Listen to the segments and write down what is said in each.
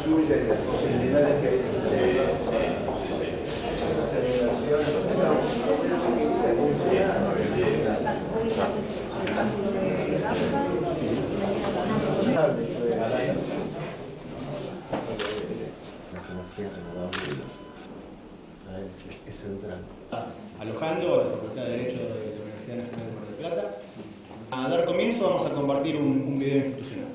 suya y las posibilidades que hay es central. Alojando a la Facultad de Derecho de la Universidad Nacional de Mar del Plata. A dar comienzo vamos a compartir un video institucional.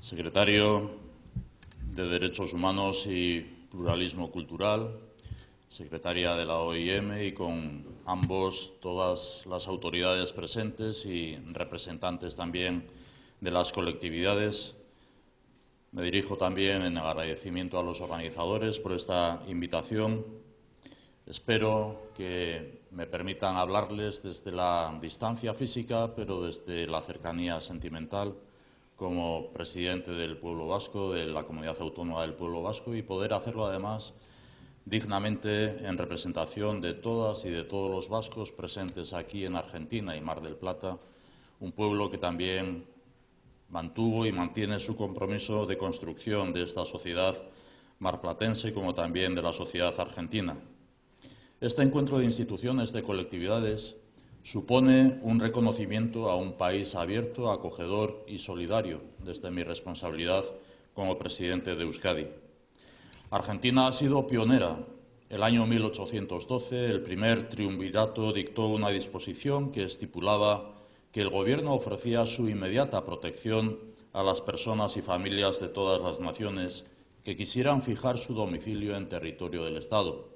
Secretario de Derechos Humanos y Pluralismo Cultural, secretaria de la OIM y con ambos todas las autoridades presentes y representantes también de las colectividades. Me dirijo también en agradecimiento a los organizadores por esta invitación. Espero que me permitan hablarles desde la distancia física, pero desde la cercanía sentimental, como presidente del pueblo vasco, de la Comunidad Autónoma del Pueblo Vasco, y poder hacerlo además dignamente en representación de todas y de todos los vascos presentes aquí en Argentina y Mar del Plata, un pueblo que también mantuvo y mantiene su compromiso de construcción de esta sociedad marplatense como también de la sociedad argentina. Este encuentro de instituciones, de colectividades, supone un reconocimiento a un país abierto, acogedor y solidario desde mi responsabilidad como presidente de Euskadi. Argentina ha sido pionera. El año 1812, el primer triunvirato dictó una disposición que estipulaba que el Gobierno ofrecía su inmediata protección a las personas y familias de todas las naciones que quisieran fijar su domicilio en territorio del Estado.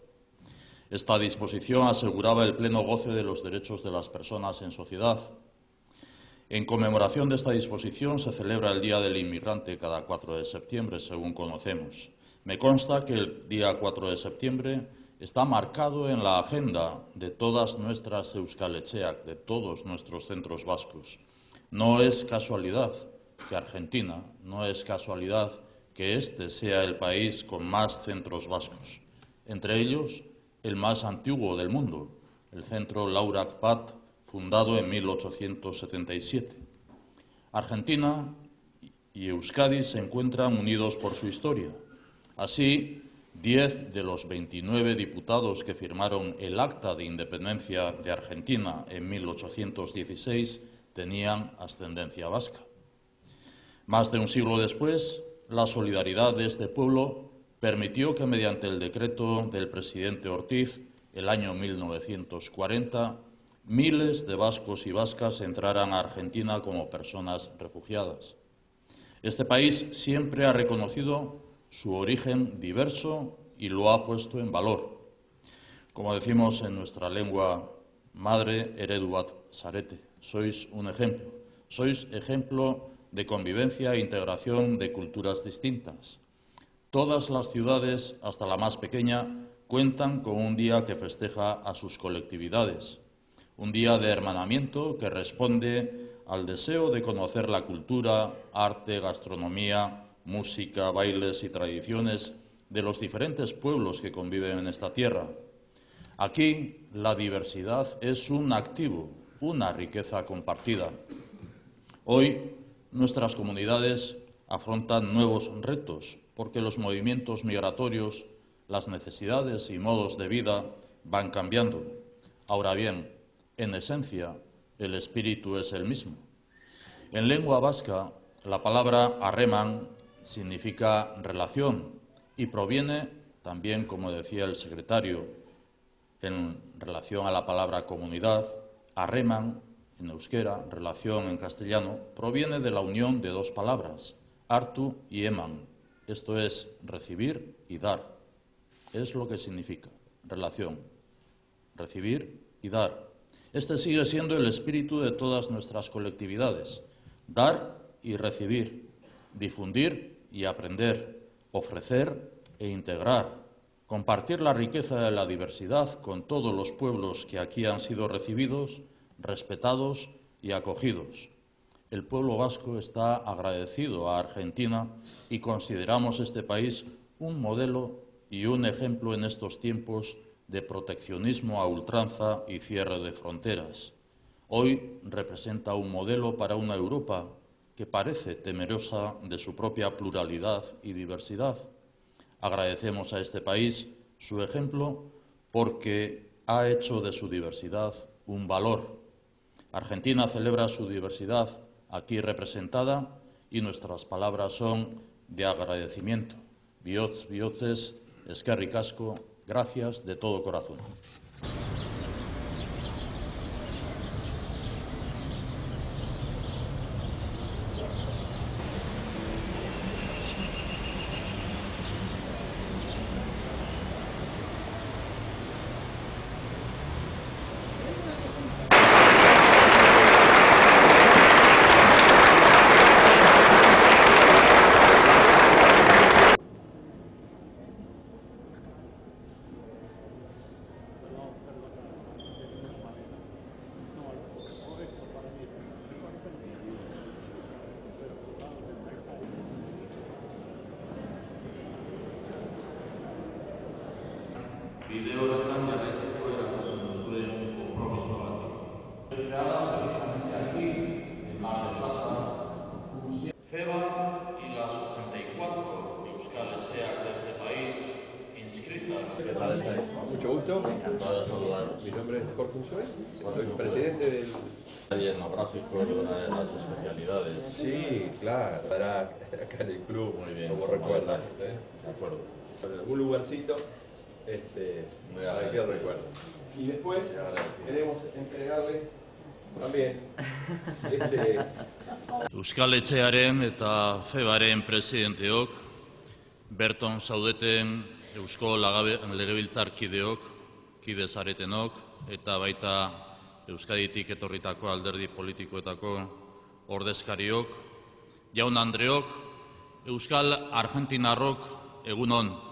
Esta disposición aseguraba el pleno goce de los derechos de las personas en sociedad. En conmemoración de esta disposición se celebra el Día del Inmigrante cada 4 de septiembre, según conocemos. Me consta que el día 4 de septiembre está marcado en la agenda de todas nuestras Euskal Etxeak, de todos nuestros centros vascos. No es casualidad que Argentina, no es casualidad que este sea el país con más centros vascos. Entre ellos, el más antiguo del mundo, el Centro Laurac Pat, fundado en 1877. Argentina y Euskadi se encuentran unidos por su historia. Así, 10 de los 29 diputados que firmaron el Acta de Independencia de Argentina en 1816 tenían ascendencia vasca. Más de un siglo después, la solidaridad de este pueblo permitió que mediante el decreto del presidente Ortiz, el año 1940, miles de vascos y vascas entraran a Argentina como personas refugiadas. Este país siempre ha reconocido su origen diverso y lo ha puesto en valor. Como decimos en nuestra lengua madre, eredu bat zarete, sois un ejemplo. Sois ejemplo de convivencia e integración de culturas distintas. Todas las ciudades, hasta la más pequeña, cuentan con un día que festeja a sus colectividades. Un día de hermanamiento que responde al deseo de conocer la cultura, arte, gastronomía, música, bailes y tradiciones de los diferentes pueblos que conviven en esta tierra. Aquí la diversidad es un activo, una riqueza compartida. Hoy nuestras comunidades afrontan nuevos retos porque los movimientos migratorios, las necesidades y modos de vida van cambiando. Ahora bien, en esencia, el espíritu es el mismo. En lengua vasca, la palabra harreman significa relación y proviene también, como decía el secretario, en relación a la palabra comunidad, harreman en euskera, relación en castellano, proviene de la unión de dos palabras, hartu y eman. Esto es recibir y dar. Es lo que significa relación, recibir y dar. Este sigue siendo el espíritu de todas nuestras colectividades, dar y recibir, difundir y aprender, ofrecer e integrar, compartir la riqueza de la diversidad con todos los pueblos que aquí han sido recibidos, respetados y acogidos. El pueblo vasco está agradecido a Argentina y consideramos este país un modelo y un ejemplo en estos tiempos de proteccionismo a ultranza y cierre de fronteras. Hoy representa un modelo para una Europa que parece temerosa de su propia pluralidad y diversidad. Agradecemos a este país su ejemplo porque ha hecho de su diversidad un valor. Argentina celebra su diversidad aquí representada y nuestras palabras son de agradecimiento. Bihotz, bihotzez, eskerrik asko, gracias de todo corazón. Bide horretan jarraitzeko erakusten duzuen konpromiso bat. Creada precisamente aquí, en Mar del Plata, FEBA y las 84 Euskal Etxeak de este país inscritas. Mucho gusto. Encantado de saludar. Mi nombre es Jorge Unzué, soy presidente del... El etnográfico y una de las especialidades. Sí, claro, estará acá en el club, Muy bien. como recuerdas. De acuerdo. En algún lugarcito, para que recuerdo. Y después queremos entregarle también Euskal Etxearen eta FEBaren presidenteok, berton zaudeten Eusko Legebiltzarkideok, kide zaretenok, eta baita Euskaditik etorritako alderdi politikoetako ordezkariok, jaun Andreok, Euskal Argentinarrok, egunon.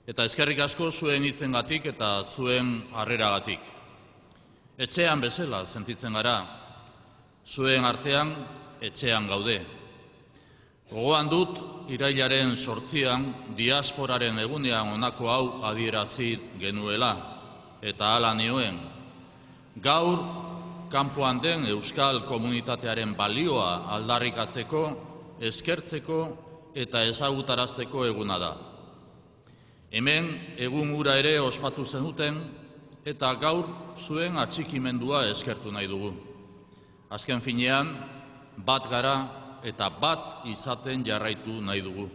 Eta eskerrik asko zuen hitzengatik eta zuen harreragatik. Etxean bezala sentitzen gara, zuen artean etxean gaude. Gogoan dut, irailaren 8an, diasporaren egunean honako hau adierazi genuela, eta hala nioen. Gaur, kanpoan den euskal komunitatearen balioa aldarrikatzeko, eskertzeko eta ezagutarazteko eguna da. Hemen egun hura ere ospatu zenuten eta gaur zuen atxikimendua eskertu nahi dugu. Azken finean, bat gara eta bat izaten jarraitu nahi dugu.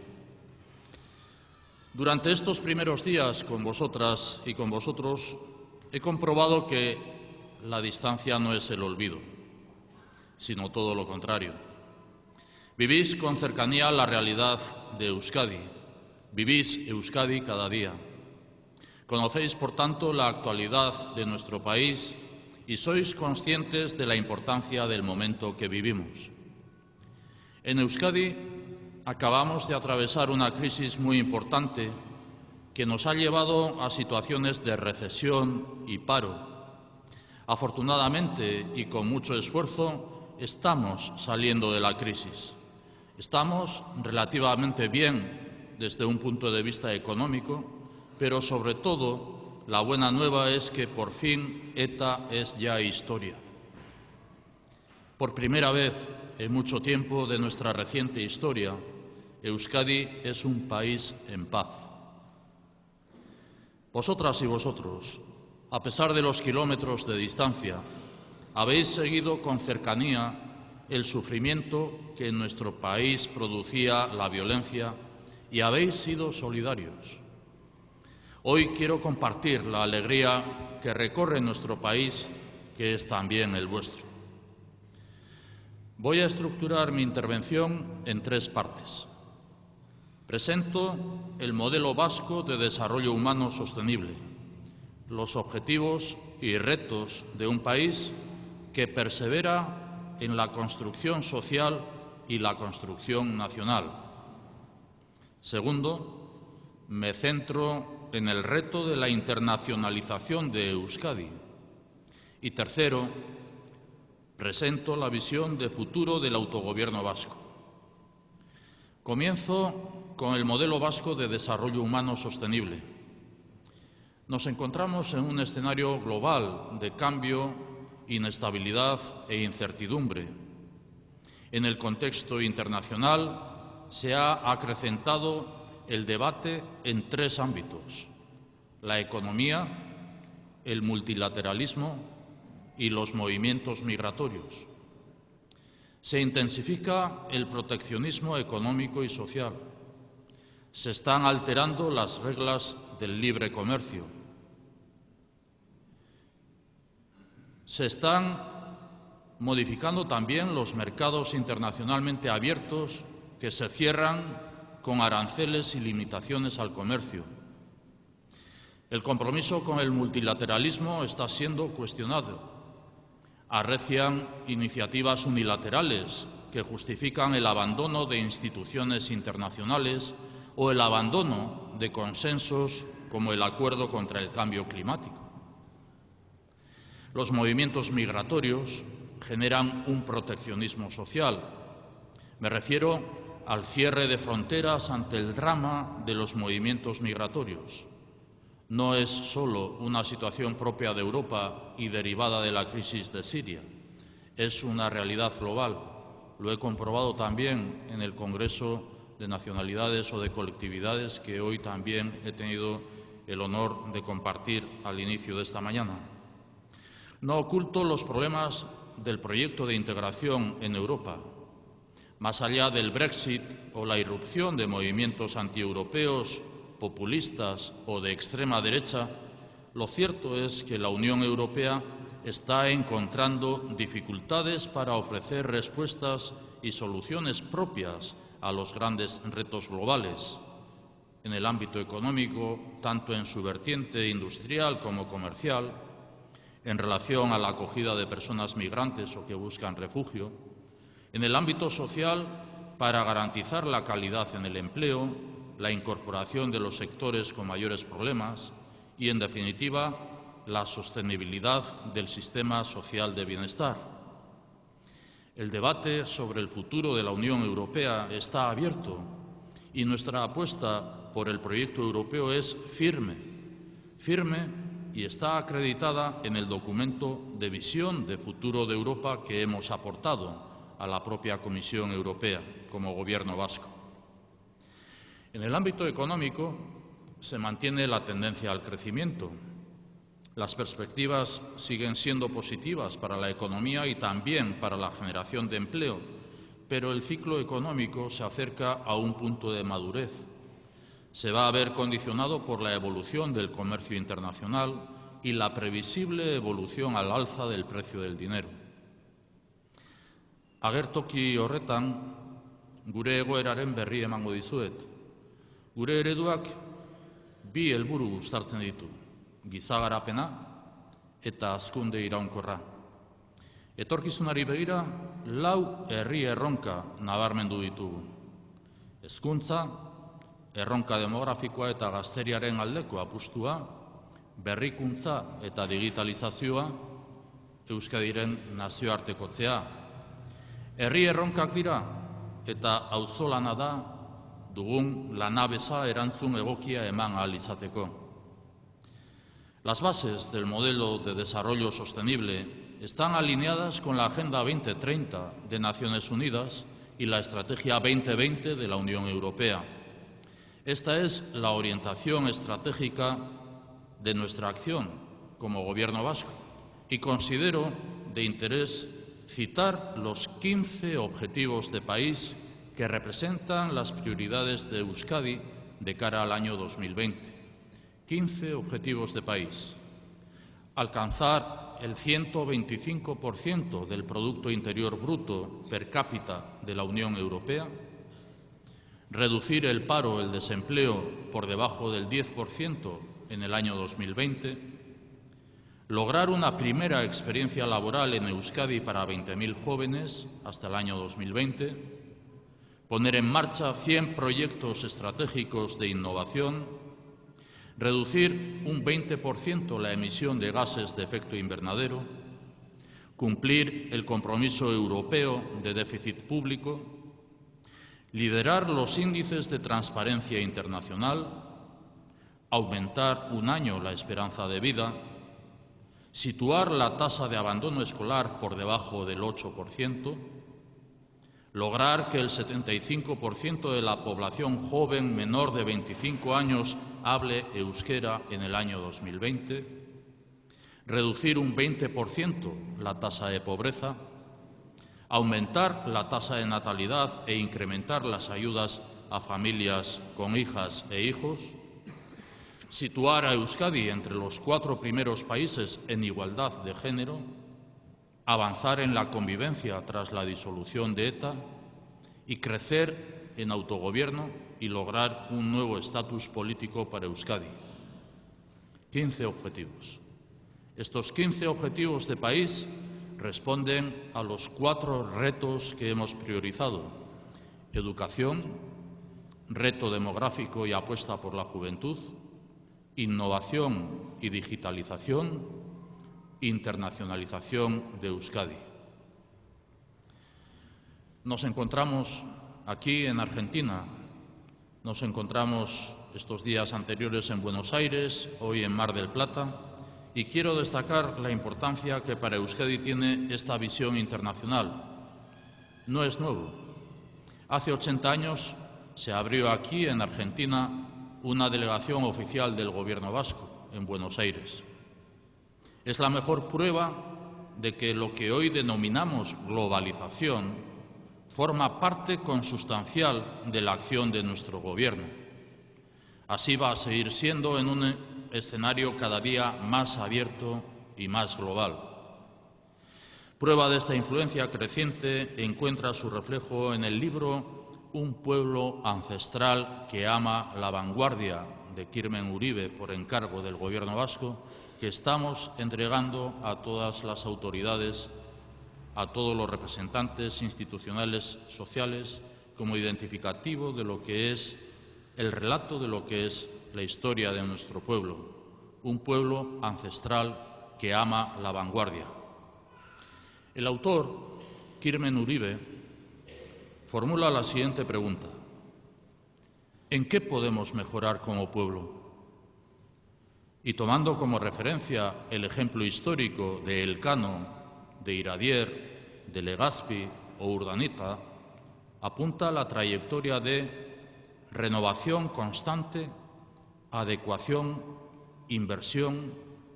Durante estos primeros días con vosotras y con vosotros he comprobado que la distancia no es el olvido, sino todo lo contrario. Vivís con cercanía la realidad de Euskadi. Vivís Euskadi cada día. Conocéis, por tanto, la actualidad de nuestro país y sois conscientes de la importancia del momento que vivimos. En Euskadi acabamos de atravesar una crisis muy importante que nos ha llevado a situaciones de recesión y paro. Afortunadamente y con mucho esfuerzo estamos saliendo de la crisis. Estamos relativamente bien desde un punto de vista económico, pero sobre todo la buena nueva es que por fin ETA es ya historia. Por primera vez en mucho tiempo de nuestra reciente historia, Euskadi es un país en paz. Vosotras y vosotros, a pesar de los kilómetros de distancia, habéis seguido con cercanía el sufrimiento que en nuestro país producía la violencia y habéis sido solidarios. Hoy quiero compartir la alegría que recorre nuestro país, que es también el vuestro. Voy a estructurar mi intervención en 3 partes. Presento el modelo vasco de desarrollo humano sostenible, los objetivos y retos de un país que persevera en la construcción social y la construcción nacional. Segundo, me centro en el reto de la internacionalización de Euskadi. Y tercero, presento la visión de futuro del autogobierno vasco. Comienzo con el modelo vasco de desarrollo humano sostenible. Nos encontramos en un escenario global de cambio, inestabilidad e incertidumbre. En el contexto internacional se ha acrecentado el debate en tres ámbitos: la economía, el multilateralismo y los movimientos migratorios. Se intensifica el proteccionismo económico y social. Se están alterando las reglas del libre comercio. Se están modificando también los mercados internacionalmente abiertos que se cierran con aranceles y limitaciones al comercio. El compromiso con el multilateralismo está siendo cuestionado. Arrecian iniciativas unilaterales que justifican el abandono de instituciones internacionales o el abandono de consensos como el Acuerdo contra el Cambio Climático. Los movimientos migratorios generan un proteccionismo social. Me refiero al cierre de fronteras ante el drama de los movimientos migratorios. No es solo una situación propia de Europa y derivada de la crisis de Siria. Es una realidad global. Lo he comprobado también en el Congreso de Nacionalidades o de Colectividades que hoy también he tenido el honor de compartir al inicio de esta mañana. No oculto los problemas del proyecto de integración en Europa. Más allá del Brexit o la irrupción de movimientos antieuropeos, populistas o de extrema derecha, lo cierto es que la Unión Europea está encontrando dificultades para ofrecer respuestas y soluciones propias a los grandes retos globales. En el ámbito económico, tanto en su vertiente industrial como comercial, en relación a la acogida de personas migrantes o que buscan refugio, en el ámbito social, para garantizar la calidad en el empleo, la incorporación de los sectores con mayores problemas y, en definitiva, la sostenibilidad del sistema social de bienestar. El debate sobre el futuro de la Unión Europea está abierto y nuestra apuesta por el proyecto europeo es firme y está acreditada en el documento de visión de futuro de Europa que hemos aportado a la propia Comisión Europea como Gobierno vasco. En el ámbito económico se mantiene la tendencia al crecimiento. Las perspectivas siguen siendo positivas para la economía y también para la generación de empleo, pero el ciclo económico se acerca a un punto de madurez. Se va a ver condicionado por la evolución del comercio internacional y la previsible evolución al alza del precio del dinero. Agertoki horretan, gure egoeraren berri emango dizuet. Gure ereduak bi helburu uztartzen ditu: giza garapena eta hazkunde iraunkorra. Etorkizunari begira, 4 herri erronka nabarmendu ditugu: hezkuntza, erronka demografikoa eta gazteriaren aldeko apustua, berrikuntza eta digitalizazioa, Euskadiren nazioartekotzea. Herri erronkak dira eta auzolana da dugun lanabesa erantzun egokia eman ahal izateko. Las bases del modelo de desarrollo sostenible están alineadas con la Agenda 2030 de Naciones Unidas y la Estrategia 2020 de la Unión Europea. Esta es la orientación estratégica de nuestra acción como Gobierno vasco y considero de interés citar los 15 objetivos de país que representan las prioridades de Euskadi de cara al año 2020. 15 objetivos de país. Alcanzar el 125% del Producto Interior Bruto per cápita de la Unión Europea. Reducir el paro, el desempleo, por debajo del 10% en el año 2020. Lograr una primera experiencia laboral en Euskadi para 20.000 jóvenes hasta el año 2020, poner en marcha 100 proyectos estratégicos de innovación, reducir un 20% la emisión de gases de efecto invernadero, cumplir el compromiso europeo de déficit público, liderar los índices de transparencia internacional, aumentar un año la esperanza de vida, situar la tasa de abandono escolar por debajo del 8%, lograr que el 75% de la población joven menor de 25 años hable euskera en el año 2020, reducir un 20% la tasa de pobreza, aumentar la tasa de natalidad e incrementar las ayudas a familias con hijas e hijos, situar a Euskadi entre los 4 primeros países en igualdad de género, avanzar en la convivencia tras la disolución de ETA y crecer en autogobierno y lograr un nuevo estatus político para Euskadi. 15 objetivos. Estos 15 objetivos de país responden a los 4 retos que hemos priorizado: educación, reto demográfico y apuesta por la juventud, innovación y digitalización, internacionalización de Euskadi. Nos encontramos aquí en Argentina, nos encontramos estos días anteriores en Buenos Aires, hoy en Mar del Plata, y quiero destacar la importancia que para Euskadi tiene esta visión internacional. No es nuevo. Hace 80 años se abrió aquí, en Argentina, una delegación oficial del Gobierno vasco en Buenos Aires. Es la mejor prueba de que lo que hoy denominamos globalización forma parte consustancial de la acción de nuestro Gobierno. Así va a seguir siendo en un escenario cada día más abierto y más global. Prueba de esta influencia creciente encuentra su reflejo en el libro Un pueblo ancestral que ama la vanguardia, de Kirmen Uribe, por encargo del Gobierno vasco, que estamos entregando a todas las autoridades, a todos los representantes institucionales sociales, como identificativo de lo que es el relato de lo que es la historia de nuestro pueblo, un pueblo ancestral que ama la vanguardia. El autor, Kirmen Uribe, formula la siguiente pregunta: ¿en qué podemos mejorar como pueblo? Y tomando como referencia el ejemplo histórico de Elcano, de Iradier, de Legazpi o Urdaneta, apunta la trayectoria de renovación constante, adecuación, inversión,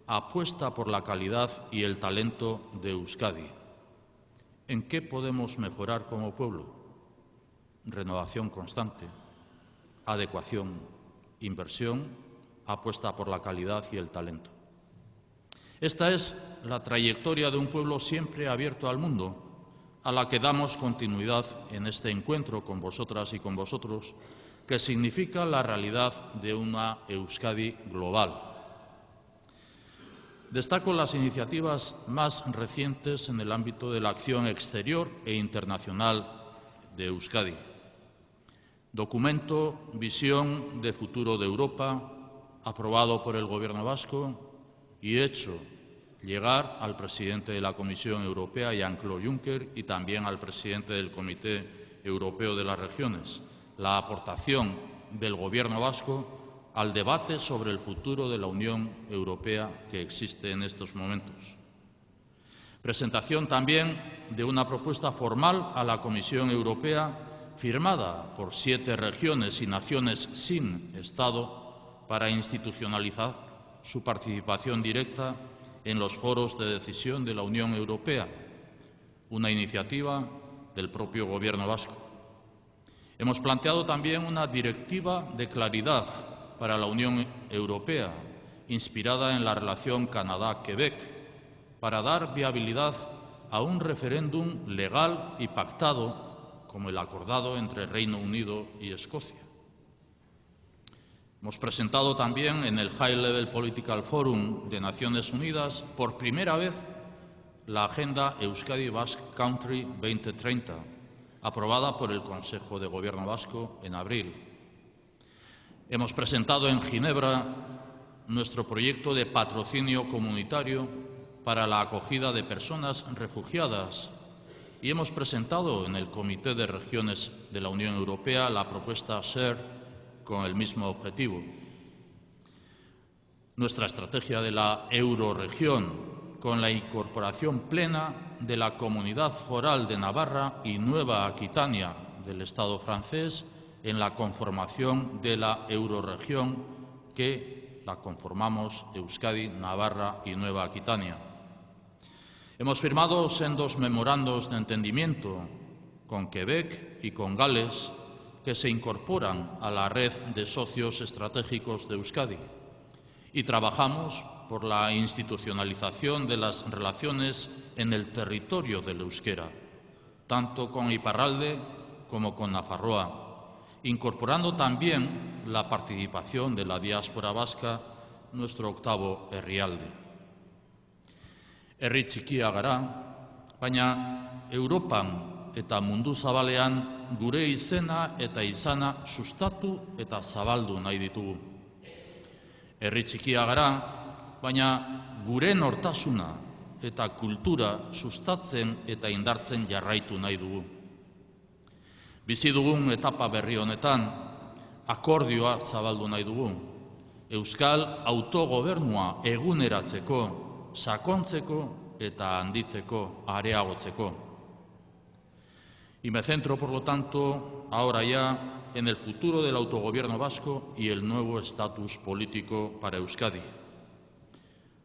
apuesta por la calidad y el talento de Euskadi. ¿En qué podemos mejorar como pueblo? Renovación constante, adecuación, inversión, apuesta por la calidad y el talento. Esta es la trayectoria de un pueblo siempre abierto al mundo, a la que damos continuidad en este encuentro con vosotras y con vosotros, que significa la realidad de una Euskadi global. Destaco las iniciativas más recientes en el ámbito de la acción exterior e internacional de Euskadi. Documento Visión de Futuro de Europa, aprobado por el Gobierno vasco y hecho llegar al presidente de la Comisión Europea, Jean-Claude Juncker, y también al presidente del Comité Europeo de las Regiones, la aportación del Gobierno vasco al debate sobre el futuro de la Unión Europea que existe en estos momentos. Presentación también de una propuesta formal a la Comisión Europea firmada por 7 regiones y naciones sin Estado para institucionalizar su participación directa en los foros de decisión de la Unión Europea, una iniciativa del propio Gobierno vasco. Hemos planteado también una directiva de claridad para la Unión Europea, inspirada en la relación Canadá-Quebec, para dar viabilidad a un referéndum legal y pactado, como el acordado entre Reino Unido y Escocia. Hemos presentado también en el High Level Political Forum de Naciones Unidas, por primera vez, la Agenda Euskadi Basque Country 2030, aprobada por el Consejo de Gobierno vasco en abril. Hemos presentado en Ginebra nuestro proyecto de patrocinio comunitario para la acogida de personas refugiadas y hemos presentado en el Comité de Regiones de la Unión Europea la propuesta SHARE con el mismo objetivo. Nuestra estrategia de la eurorregión, con la incorporación plena de la Comunidad Foral de Navarra y Nueva Aquitania del Estado francés en la conformación de la eurorregión que la conformamos Euskadi, Navarra y Nueva Aquitania. Hemos firmado sendos memorandos de entendimiento con Quebec y con Gales que se incorporan a la red de socios estratégicos de Euskadi y trabajamos por la institucionalización de las relaciones en el territorio del euskera, tanto con Iparralde como con Nafarroa, incorporando también la participación de la diáspora vasca, nuestro octavo herrialde. Herri txikia gara, baina Europan eta mundu zabalean gure izena eta izana sustatu eta zabaldu nahi ditugu. Herri txikia gara, baina gure nortasuna eta kultura sustatzen eta indartzen jarraitu nahi dugu. Bizi dugun etapa berri honetan, akordioa zabaldu nahi dugu. Euskal autogobernua eguneratzeko, sakontzeko eta handitzeko, areagotzeko. Y me centro, por lo tanto, ahora ya en el futuro del autogobierno vasco y el nuevo estatus político para Euskadi.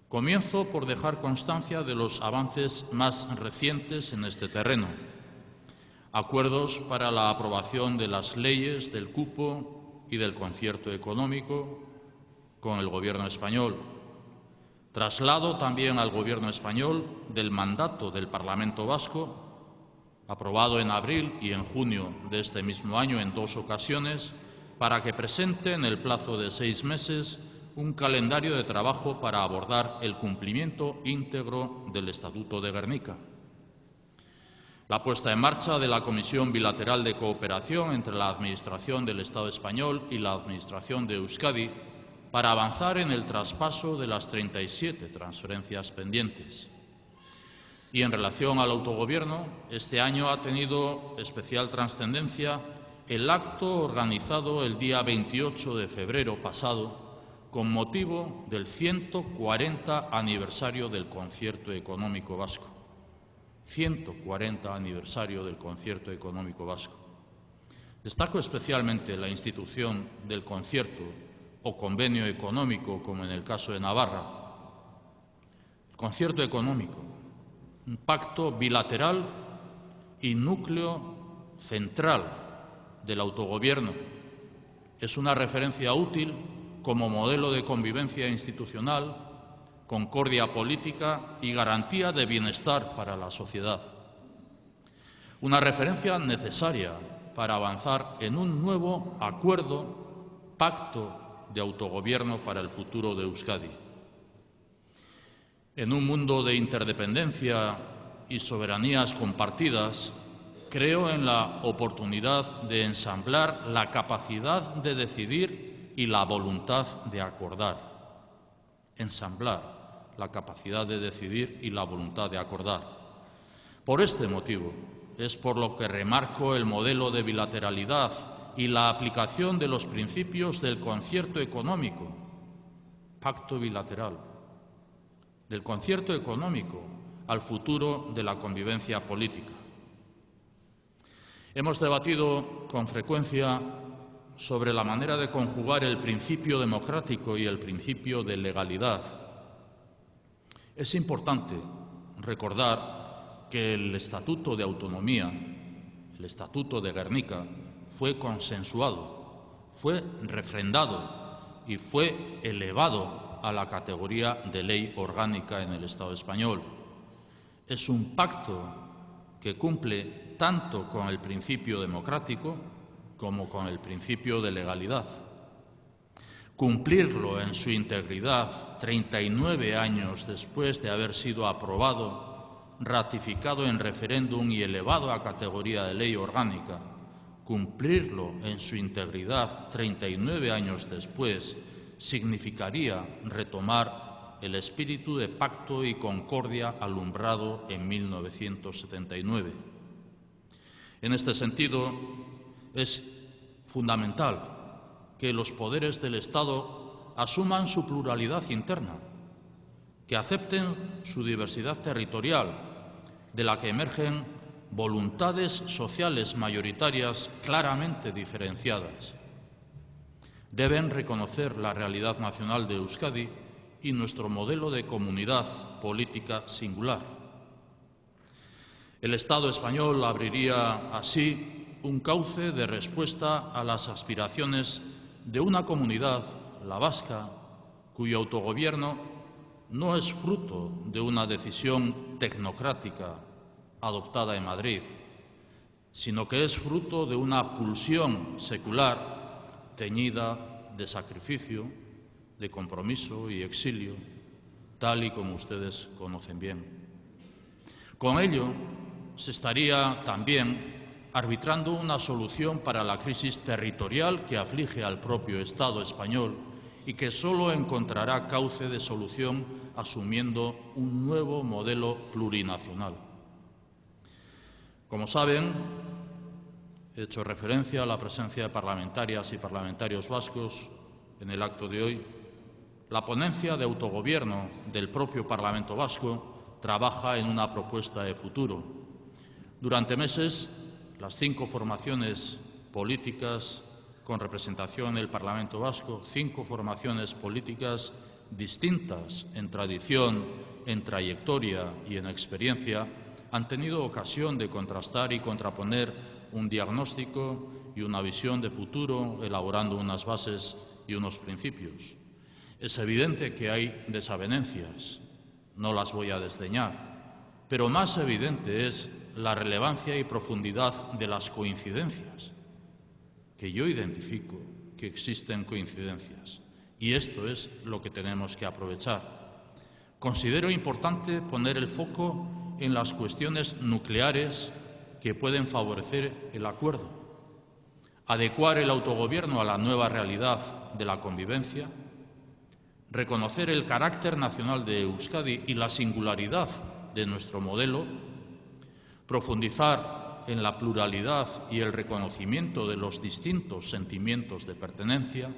Comienzo por dejar constancia de los avances más recientes en este terreno. Acuerdos para la aprobación de las leyes del cupo y del concierto económico con el Gobierno español. Traslado también al Gobierno español del mandato del Parlamento vasco, aprobado en abril y en junio de este mismo año en 2 ocasiones, para que presente en el plazo de 6 meses un calendario de trabajo para abordar el cumplimiento íntegro del Estatuto de Gernika. La puesta en marcha de la Comisión Bilateral de Cooperación entre la Administración del Estado español y la Administración de Euskadi para avanzar en el traspaso de las 37 transferencias pendientes. Y en relación al autogobierno, este año ha tenido especial trascendencia el acto organizado el día 28 de febrero pasado con motivo del 140 aniversario del Concierto Económico Vasco. 140 aniversario del Concierto Económico Vasco. Destaco especialmente la institución del concierto o convenio económico, como en el caso de Navarra. El concierto económico, un pacto bilateral y núcleo central del autogobierno. Es una referencia útil como modelo de convivencia institucional, concordia política y garantía de bienestar para la sociedad. Una referencia necesaria para avanzar en un nuevo acuerdo, pacto de autogobierno para el futuro de Euskadi. En un mundo de interdependencia y soberanías compartidas, creo en la oportunidad de ensamblar la capacidad de decidir y la voluntad de acordar. Ensamblar la capacidad de decidir y la voluntad de acordar. Por este motivo es por lo que remarco el modelo de bilateralidad y la aplicación de los principios del concierto económico, pacto bilateral, del concierto económico al futuro de la convivencia política. Hemos debatido con frecuencia sobre la manera de conjugar el principio democrático y el principio de legalidad. Es importante recordar que el Estatuto de Autonomía, el Estatuto de Gernika, fue consensuado, fue refrendado y fue elevado a la categoría de ley orgánica en el Estado español. Es un pacto que cumple tanto con el principio democrático como con el principio de legalidad. Cumplirlo en su integridad 39 años después de haber sido aprobado, ratificado en referéndum y elevado a categoría de ley orgánica, cumplirlo en su integridad 39 años después significaría retomar el espíritu de pacto y concordia alumbrado en 1979. En este sentido, es fundamental que los poderes del Estado asuman su pluralidad interna, que acepten su diversidad territorial, de la que emergen voluntades sociales mayoritarias claramente diferenciadas. Deben reconocer la realidad nacional de Euskadi y nuestro modelo de comunidad política singular. El Estado español abriría así un cauce de respuesta a las aspiraciones de una comunidad, la vasca, cuyo autogobierno no es fruto de una decisión tecnocrática adoptada en Madrid, sino que es fruto de una pulsión secular teñida de sacrificio, de compromiso y exilio, tal y como ustedes conocen bien. Con ello, se estaría también arbitrando una solución para la crisis territorial que aflige al propio Estado español y que solo encontrará cauce de solución asumiendo un nuevo modelo plurinacional. Como saben, he hecho referencia a la presencia de parlamentarias y parlamentarios vascos en el acto de hoy. La ponencia de autogobierno del propio Parlamento Vasco trabaja en una propuesta de futuro. Durante meses, las 5 formaciones políticas con representación en el Parlamento Vasco, 5 formaciones políticas distintas en tradición, en trayectoria y en experiencia, han tenido ocasión de contrastar y contraponer un diagnóstico y una visión de futuro, elaborando unas bases y unos principios. Es evidente que hay desavenencias, no las voy a desdeñar, pero más evidente es la relevancia y profundidad de las coincidencias, que yo identifico que existen coincidencias, y esto es lo que tenemos que aprovechar. Considero importante poner el foco en las cuestiones nucleares que pueden favorecer el acuerdo, adecuar el autogobierno a la nueva realidad de la convivencia, reconocer el carácter nacional de Euskadi y la singularidad de nuestro modelo, profundizar en la pluralidad y el reconocimiento de los distintos sentimientos de pertenencia,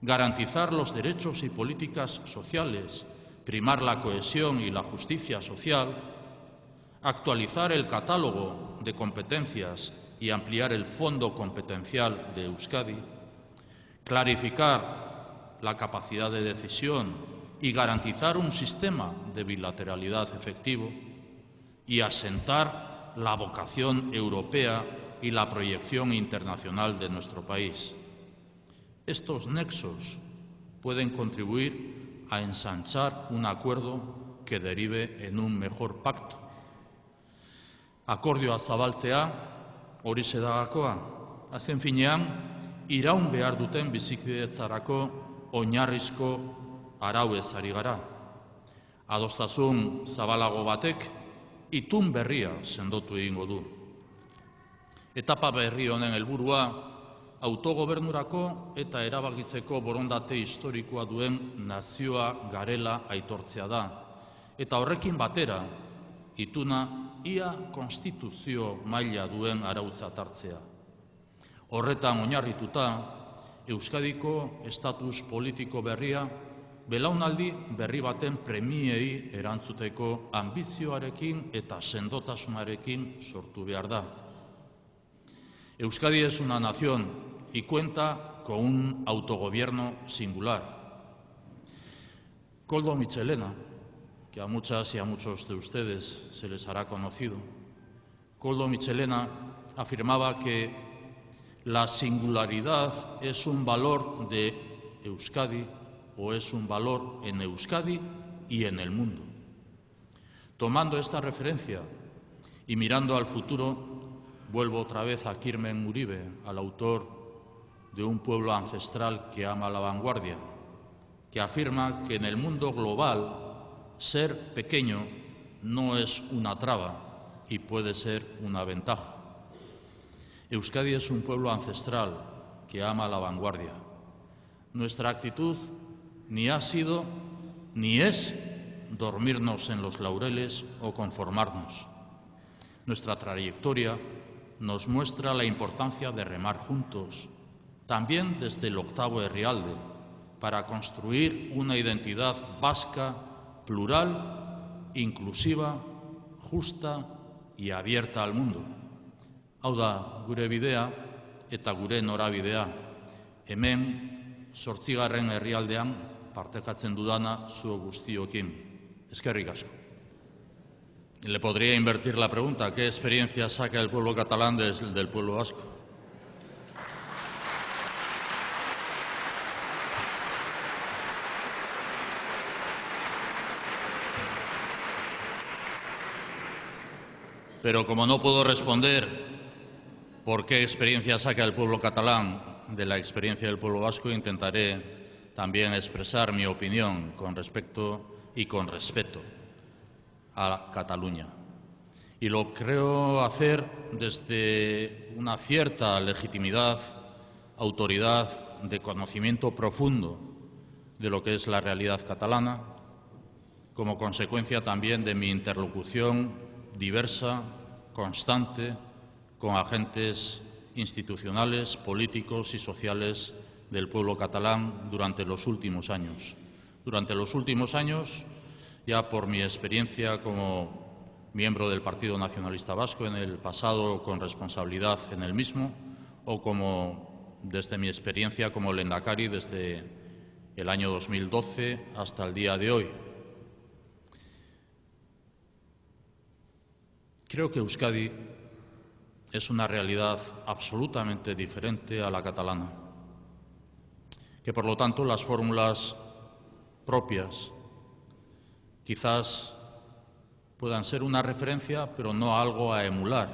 garantizar los derechos y políticas sociales, primar la cohesión y la justicia social, actualizar el catálogo de competencias y ampliar el fondo competencial de Euskadi, clarificar la capacidad de decisión y garantizar un sistema de bilateralidad efectivo y asentar la vocación europea y la proyección internacional de nuestro país. Estos nexos pueden contribuir a ensanchar un acuerdo que derive en un mejor pacto. Akordioa zabaltzea, horixe da gakoa. Azken finean, iraun behar duten bizikidetzarako oinarrizko arauez ari gara. Adostasun zabalago batek itun berria sendotu egingo du. Etapa berri honen helburua autogobernurako eta erabakitzeko borondate historikoa duen nazioa garela aitortzea da. Eta horrekin batera, ituna ia konstituzio maila duen arautzat hartzea. Horretan oinarrituta, Euskadiko estatus politiko berria belaunaldi berri baten premiei erantzuteko ambizioarekin eta sendotasunarekin sortu behar da. Euskadi es una nación y cuenta con un autogobierno singular. Koldo Mitxelena, que a muchas y a muchos de ustedes se les hará conocido, Koldo Mitxelena afirmaba que la singularidad es un valor de Euskadi o es un valor en Euskadi y en el mundo. Tomando esta referencia y mirando al futuro, vuelvo otra vez a Kirmen Uribe, al autor de Un pueblo ancestral que ama la vanguardia, que afirma que en el mundo global ser pequeño no es una traba y puede ser una ventaja. Euskadi es un pueblo ancestral que ama la vanguardia. Nuestra actitud ni ha sido ni es dormirnos en los laureles o conformarnos. Nuestra trayectoria nos muestra la importancia de remar juntos, también desde el octavo Herrialde, para construir una identidad vasca plural, inclusiva, justa y abierta al mundo. Hau da gure bidea eta gure norabidea. Hemen 8. herrialdean partekatzen dudana zu guztiokin. Eskerrik asko. Le podría invertir la pregunta: ¿qué experiencia saca el pueblo catalán del pueblo vasco? Pero como no puedo responder por qué experiencia saca el pueblo catalán de la experiencia del pueblo vasco, intentaré también expresar mi opinión con respecto y con respeto a Cataluña. Y lo creo hacer desde una cierta legitimidad, autoridad, de conocimiento profundo de lo que es la realidad catalana, como consecuencia también de mi interlocución diversa, constante, con agentes institucionales, políticos y sociales del pueblo catalán durante los últimos años. Durante los últimos años, ya por mi experiencia como miembro del Partido Nacionalista Vasco, en el pasado con responsabilidad en el mismo, o como desde mi experiencia como lehendakari desde el año 2012 hasta el día de hoy. Creo que Euskadi es una realidad absolutamente diferente a la catalana, que por lo tanto las fórmulas propias quizás puedan ser una referencia, pero no algo a emular,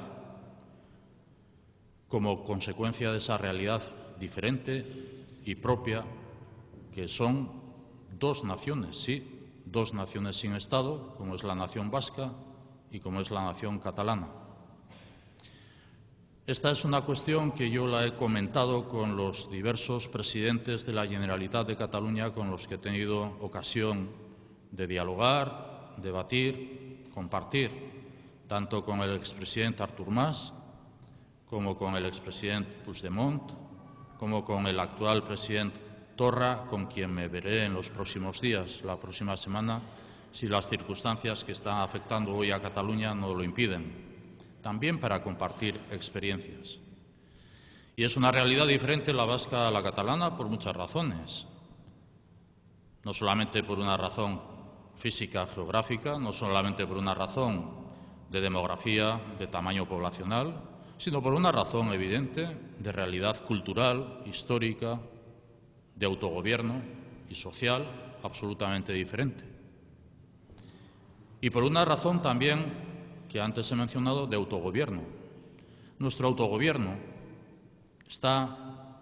como consecuencia de esa realidad diferente y propia, que son dos naciones, sí, dos naciones sin Estado, como es la nación vasca y como es la nación catalana. Esta es una cuestión que yo la he comentado con los diversos presidentes de la Generalitat de Cataluña con los que he tenido ocasión de dialogar, debatir, compartir, tanto con el expresidente Artur Mas, como con el expresidente Puigdemont, como con el actual presidente Torra, con quien me veré en los próximos días, la próxima semana, si las circunstancias que están afectando hoy a Cataluña no lo impiden, también para compartir experiencias. Y es una realidad diferente la vasca a la catalana por muchas razones, no solamente por una razón física, geográfica, no solamente por una razón de demografía, de tamaño poblacional, sino por una razón evidente de realidad cultural, histórica, de autogobierno y social absolutamente diferente. Y por una razón también que antes he mencionado de autogobierno. Nuestro autogobierno está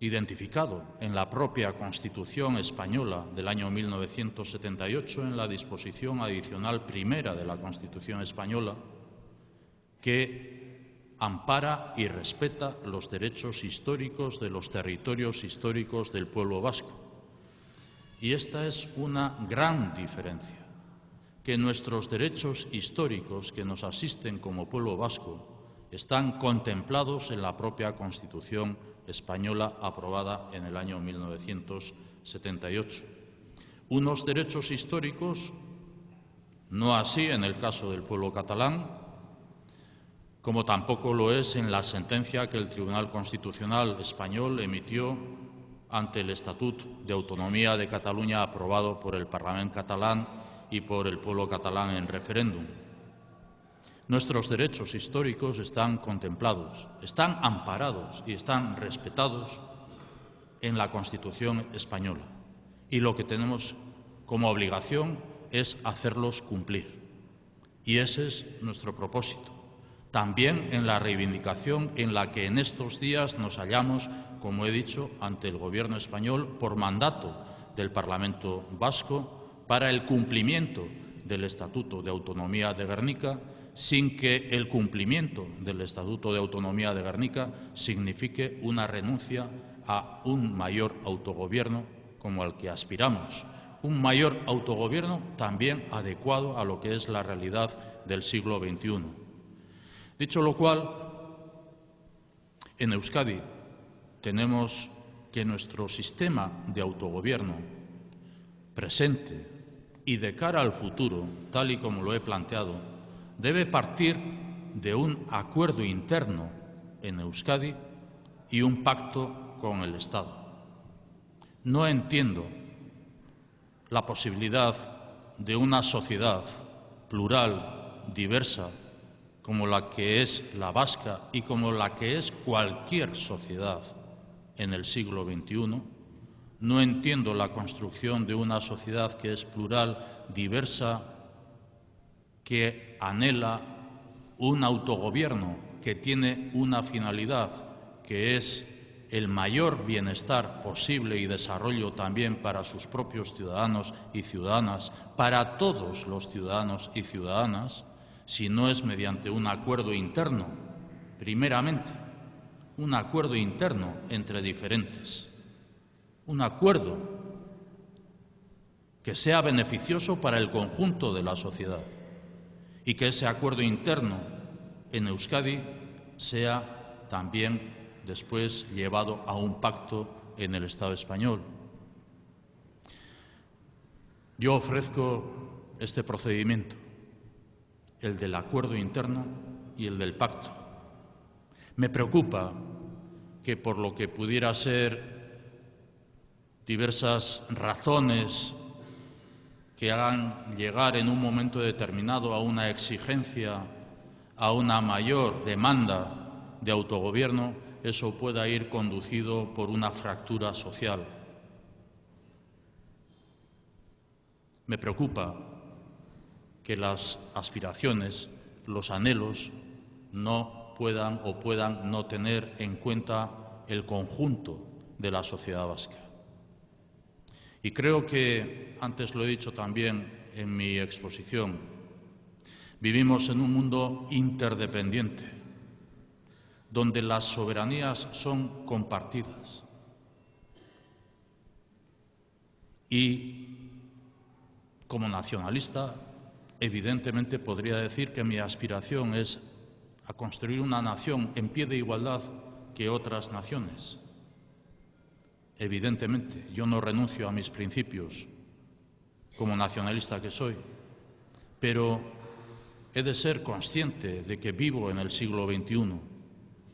identificado en la propia Constitución española del año 1978, en la disposición adicional primera de la Constitución española, que ampara y respeta los derechos históricos de los territorios históricos del pueblo vasco. Y esta es una gran diferencia, que nuestros derechos históricos que nos asisten como pueblo vasco están contemplados en la propia Constitución española aprobada en el año 1978. Unos derechos históricos, no así en el caso del pueblo catalán, como tampoco lo es en la sentencia que el Tribunal Constitucional español emitió ante el Estatut de Autonomía de Cataluña aprobado por el Parlamento catalán y por el pueblo catalán en referéndum. Nuestros derechos históricos están contemplados, están amparados y están respetados en la Constitución española. Y lo que tenemos como obligación es hacerlos cumplir. Y ese es nuestro propósito. También en la reivindicación en la que en estos días nos hallamos, como he dicho, ante el Gobierno español por mandato del Parlamento vasco, para el cumplimiento del Estatuto de Autonomía de Gernika, sin que el cumplimiento del Estatuto de Autonomía de Gernika signifique una renuncia a un mayor autogobierno como al que aspiramos, un mayor autogobierno también adecuado a lo que es la realidad del siglo XXI. Dicho lo cual, en Euskadi tenemos que nuestro sistema de autogobierno presente y de cara al futuro, tal y como lo he planteado, debe partir de un acuerdo interno en Euskadi y un pacto con el Estado. No entiendo la posibilidad de una sociedad plural, diversa, como la que es la vasca y como la que es cualquier sociedad en el siglo XXI. No entiendo la construcción de una sociedad que es plural, diversa, que anhela un autogobierno que tiene una finalidad, que es el mayor bienestar posible y desarrollo también para sus propios ciudadanos y ciudadanas, para todos los ciudadanos y ciudadanas, si no es mediante un acuerdo interno, primeramente, un acuerdo interno entre diferentes, un acuerdo que sea beneficioso para el conjunto de la sociedad y que ese acuerdo interno en Euskadi sea también después llevado a un pacto en el Estado español. Yo ofrezco este procedimiento, el del acuerdo interno y el del pacto. Me preocupa que por lo que pudiera ser diversas razones que hagan llegar en un momento determinado a una exigencia, a una mayor demanda de autogobierno, eso pueda ir conducido por una fractura social. Me preocupa que las aspiraciones, los anhelos, no puedan o puedan no tener en cuenta el conjunto de la sociedad vasca. Y creo que, antes lo he dicho también en mi exposición, vivimos en un mundo interdependiente, donde las soberanías son compartidas. Y como nacionalista, evidentemente podría decir que mi aspiración es a construir una nación en pie de igualdad que otras naciones. Evidentemente, yo no renuncio a mis principios como nacionalista que soy, pero he de ser consciente de que vivo en el siglo XXI,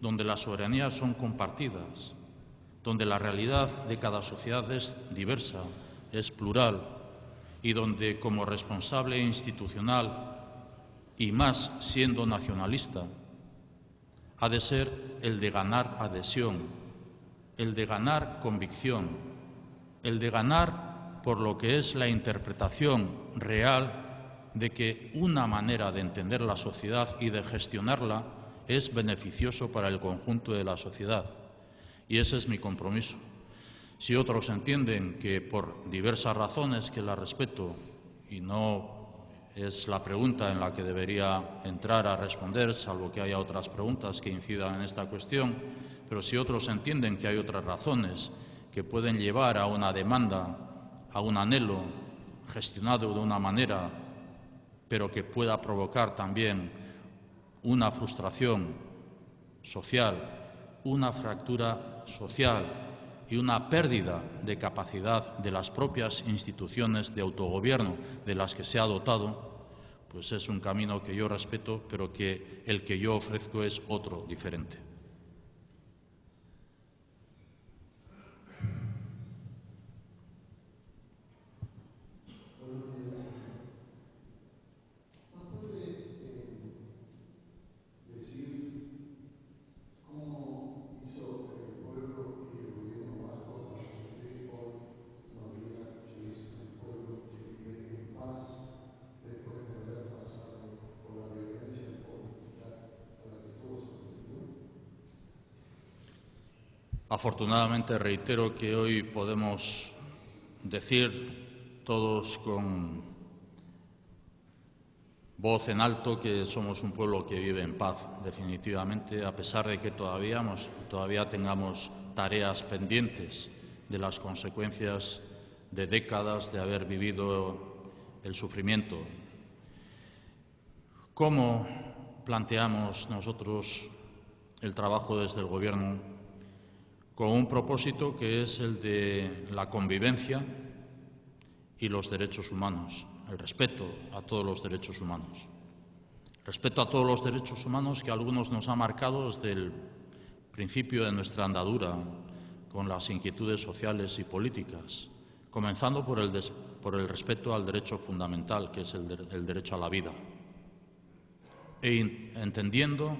donde las soberanías son compartidas, donde la realidad de cada sociedad es diversa, es plural, y donde como responsable institucional, y más siendo nacionalista, ha de ser el de ganar adhesión, el de ganar convicción, el de ganar por lo que es la interpretación real de que una manera de entender la sociedad y de gestionarla es beneficioso para el conjunto de la sociedad. Y ese es mi compromiso. Si otros entienden que por diversas razones, que las respeto, y no es la pregunta en la que debería entrar a responder, salvo que haya otras preguntas que incidan en esta cuestión, pero si otros entienden que hay otras razones que pueden llevar a una demanda, a un anhelo gestionado de una manera, pero que pueda provocar también una frustración social, una fractura social y una pérdida de capacidad de las propias instituciones de autogobierno de las que se ha dotado, pues es un camino que yo respeto, pero que el que yo ofrezco es otro, diferente. Afortunadamente, reitero que hoy podemos decir todos con voz en alto que somos un pueblo que vive en paz, definitivamente, a pesar de que todavía tengamos tareas pendientes de las consecuencias de décadas de haber vivido el sufrimiento. ¿Cómo planteamos nosotros el trabajo desde el Gobierno? Con un propósito que es el de la convivencia y los derechos humanos, el respeto a todos los derechos humanos. Respeto a todos los derechos humanos que a algunos nos ha marcado desde el principio de nuestra andadura con las inquietudes sociales y políticas, comenzando por el respeto al derecho fundamental, que es el derecho a la vida, e entendiendo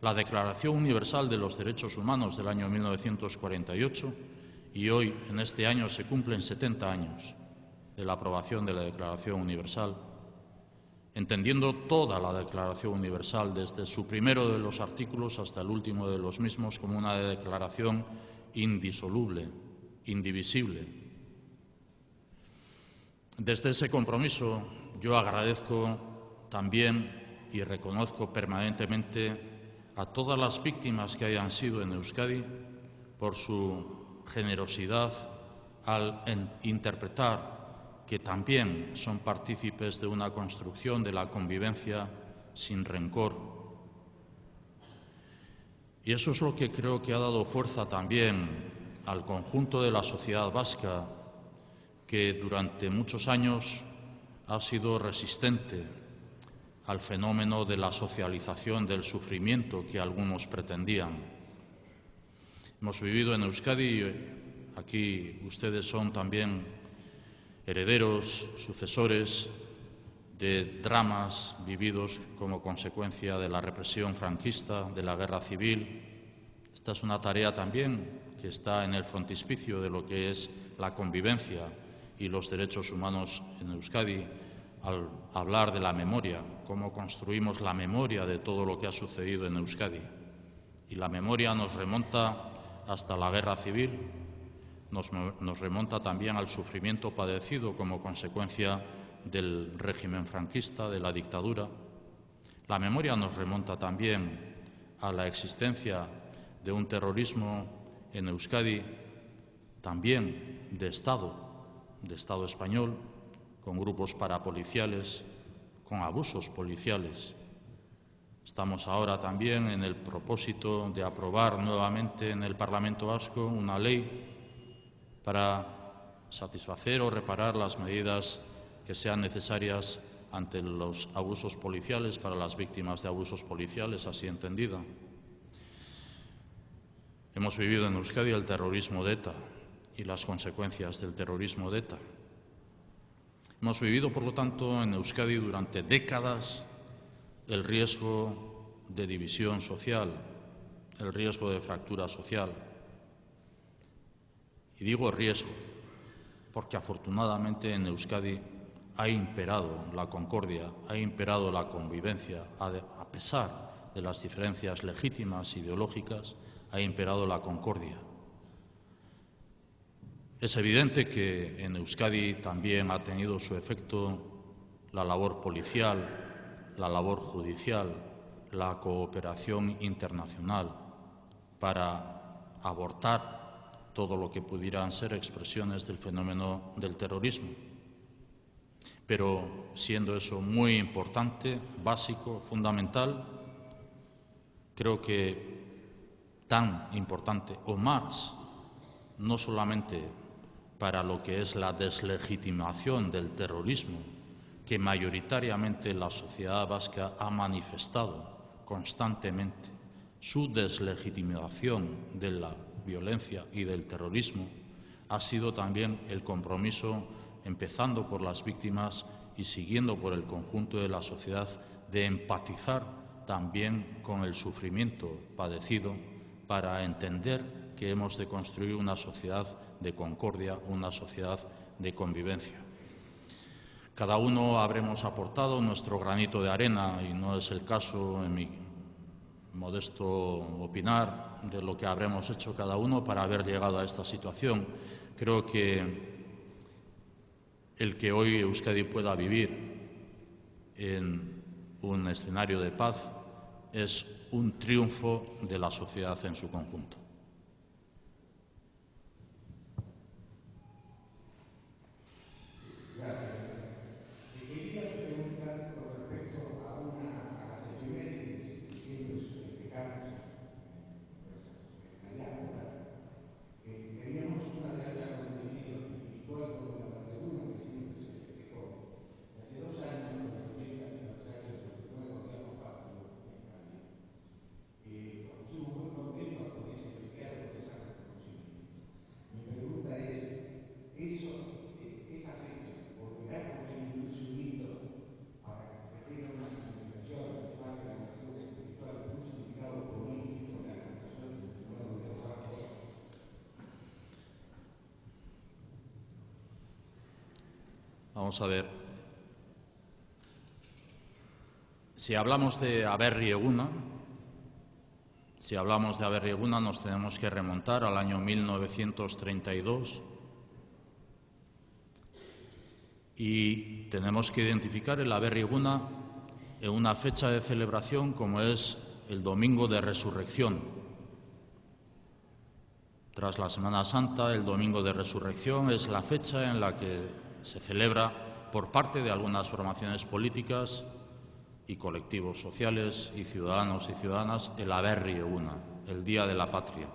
la Declaración Universal de los Derechos Humanos del año 1948, y hoy, en este año, se cumplen 70 años de la aprobación de la Declaración Universal, entendiendo toda la Declaración Universal, desde su primero de los artículos hasta el último de los mismos, como una declaración indisoluble, indivisible. Desde ese compromiso, yo agradezco también y reconozco permanentemente a todas las víctimas que hayan sido en Euskadi por su generosidad al interpretar que también son partícipes de una construcción de la convivencia sin rencor. Y eso es lo que creo que ha dado fuerza también al conjunto de la sociedad vasca, que durante muchos años ha sido resistente al fenómeno de la socialización del sufrimiento que algunos pretendían. Hemos vivido en Euskadi, aquí ustedes son también herederos, sucesores de dramas vividos como consecuencia de la represión franquista, de la guerra civil. Esta es una tarea también que está en el frontispicio de lo que es la convivencia y los derechos humanos en Euskadi, al hablar de la memoria, cómo construimos la memoria de todo lo que ha sucedido en Euskadi. Y la memoria nos remonta hasta la guerra civil, nos remonta también al sufrimiento padecido como consecuencia del régimen franquista, de la dictadura. La memoria nos remonta también a la existencia de un terrorismo en Euskadi, también de Estado español, con grupos parapoliciales, con abusos policiales. Estamos ahora también en el propósito de aprobar nuevamente en el Parlamento Vasco una ley para satisfacer o reparar las medidas que sean necesarias ante los abusos policiales, para las víctimas de abusos policiales, así entendida. Hemos vivido en Euskadi el terrorismo de ETA y las consecuencias del terrorismo de ETA. Hemos vivido, por lo tanto, en Euskadi durante décadas el riesgo de división social, el riesgo de fractura social. Y digo riesgo porque afortunadamente en Euskadi ha imperado la concordia, ha imperado la convivencia, a pesar de las diferencias legítimas ideológicas, ha imperado la concordia. Es evidente que en Euskadi también ha tenido su efecto la labor policial, la labor judicial, la cooperación internacional para abortar todo lo que pudieran ser expresiones del fenómeno del terrorismo. Pero siendo eso muy importante, básico, fundamental, creo que tan importante o más, no solamente para lo que es la deslegitimación del terrorismo, que mayoritariamente la sociedad vasca ha manifestado constantemente, su deslegitimación de la violencia y del terrorismo, ha sido también el compromiso, empezando por las víctimas y siguiendo por el conjunto de la sociedad, de empatizar también con el sufrimiento padecido para entender que hemos de construir una sociedad de concordia, una sociedad de convivencia. Cada uno habremos aportado nuestro granito de arena y no es el caso, en mi modesto opinar, de lo que habremos hecho cada uno para haber llegado a esta situación. Creo que el que hoy Euskadi pueda vivir en un escenario de paz es un triunfo de la sociedad en su conjunto. Vamos a ver. Si hablamos de Aberri Eguna, nos tenemos que remontar al año 1932 y tenemos que identificar el Aberri Eguna en una fecha de celebración como es el Domingo de Resurrección. Tras la Semana Santa, el Domingo de Resurrección es la fecha en la que se celebra por parte de algunas formaciones políticas y colectivos sociales y ciudadanos y ciudadanas el Aberri Eguna, el Día de la Patria.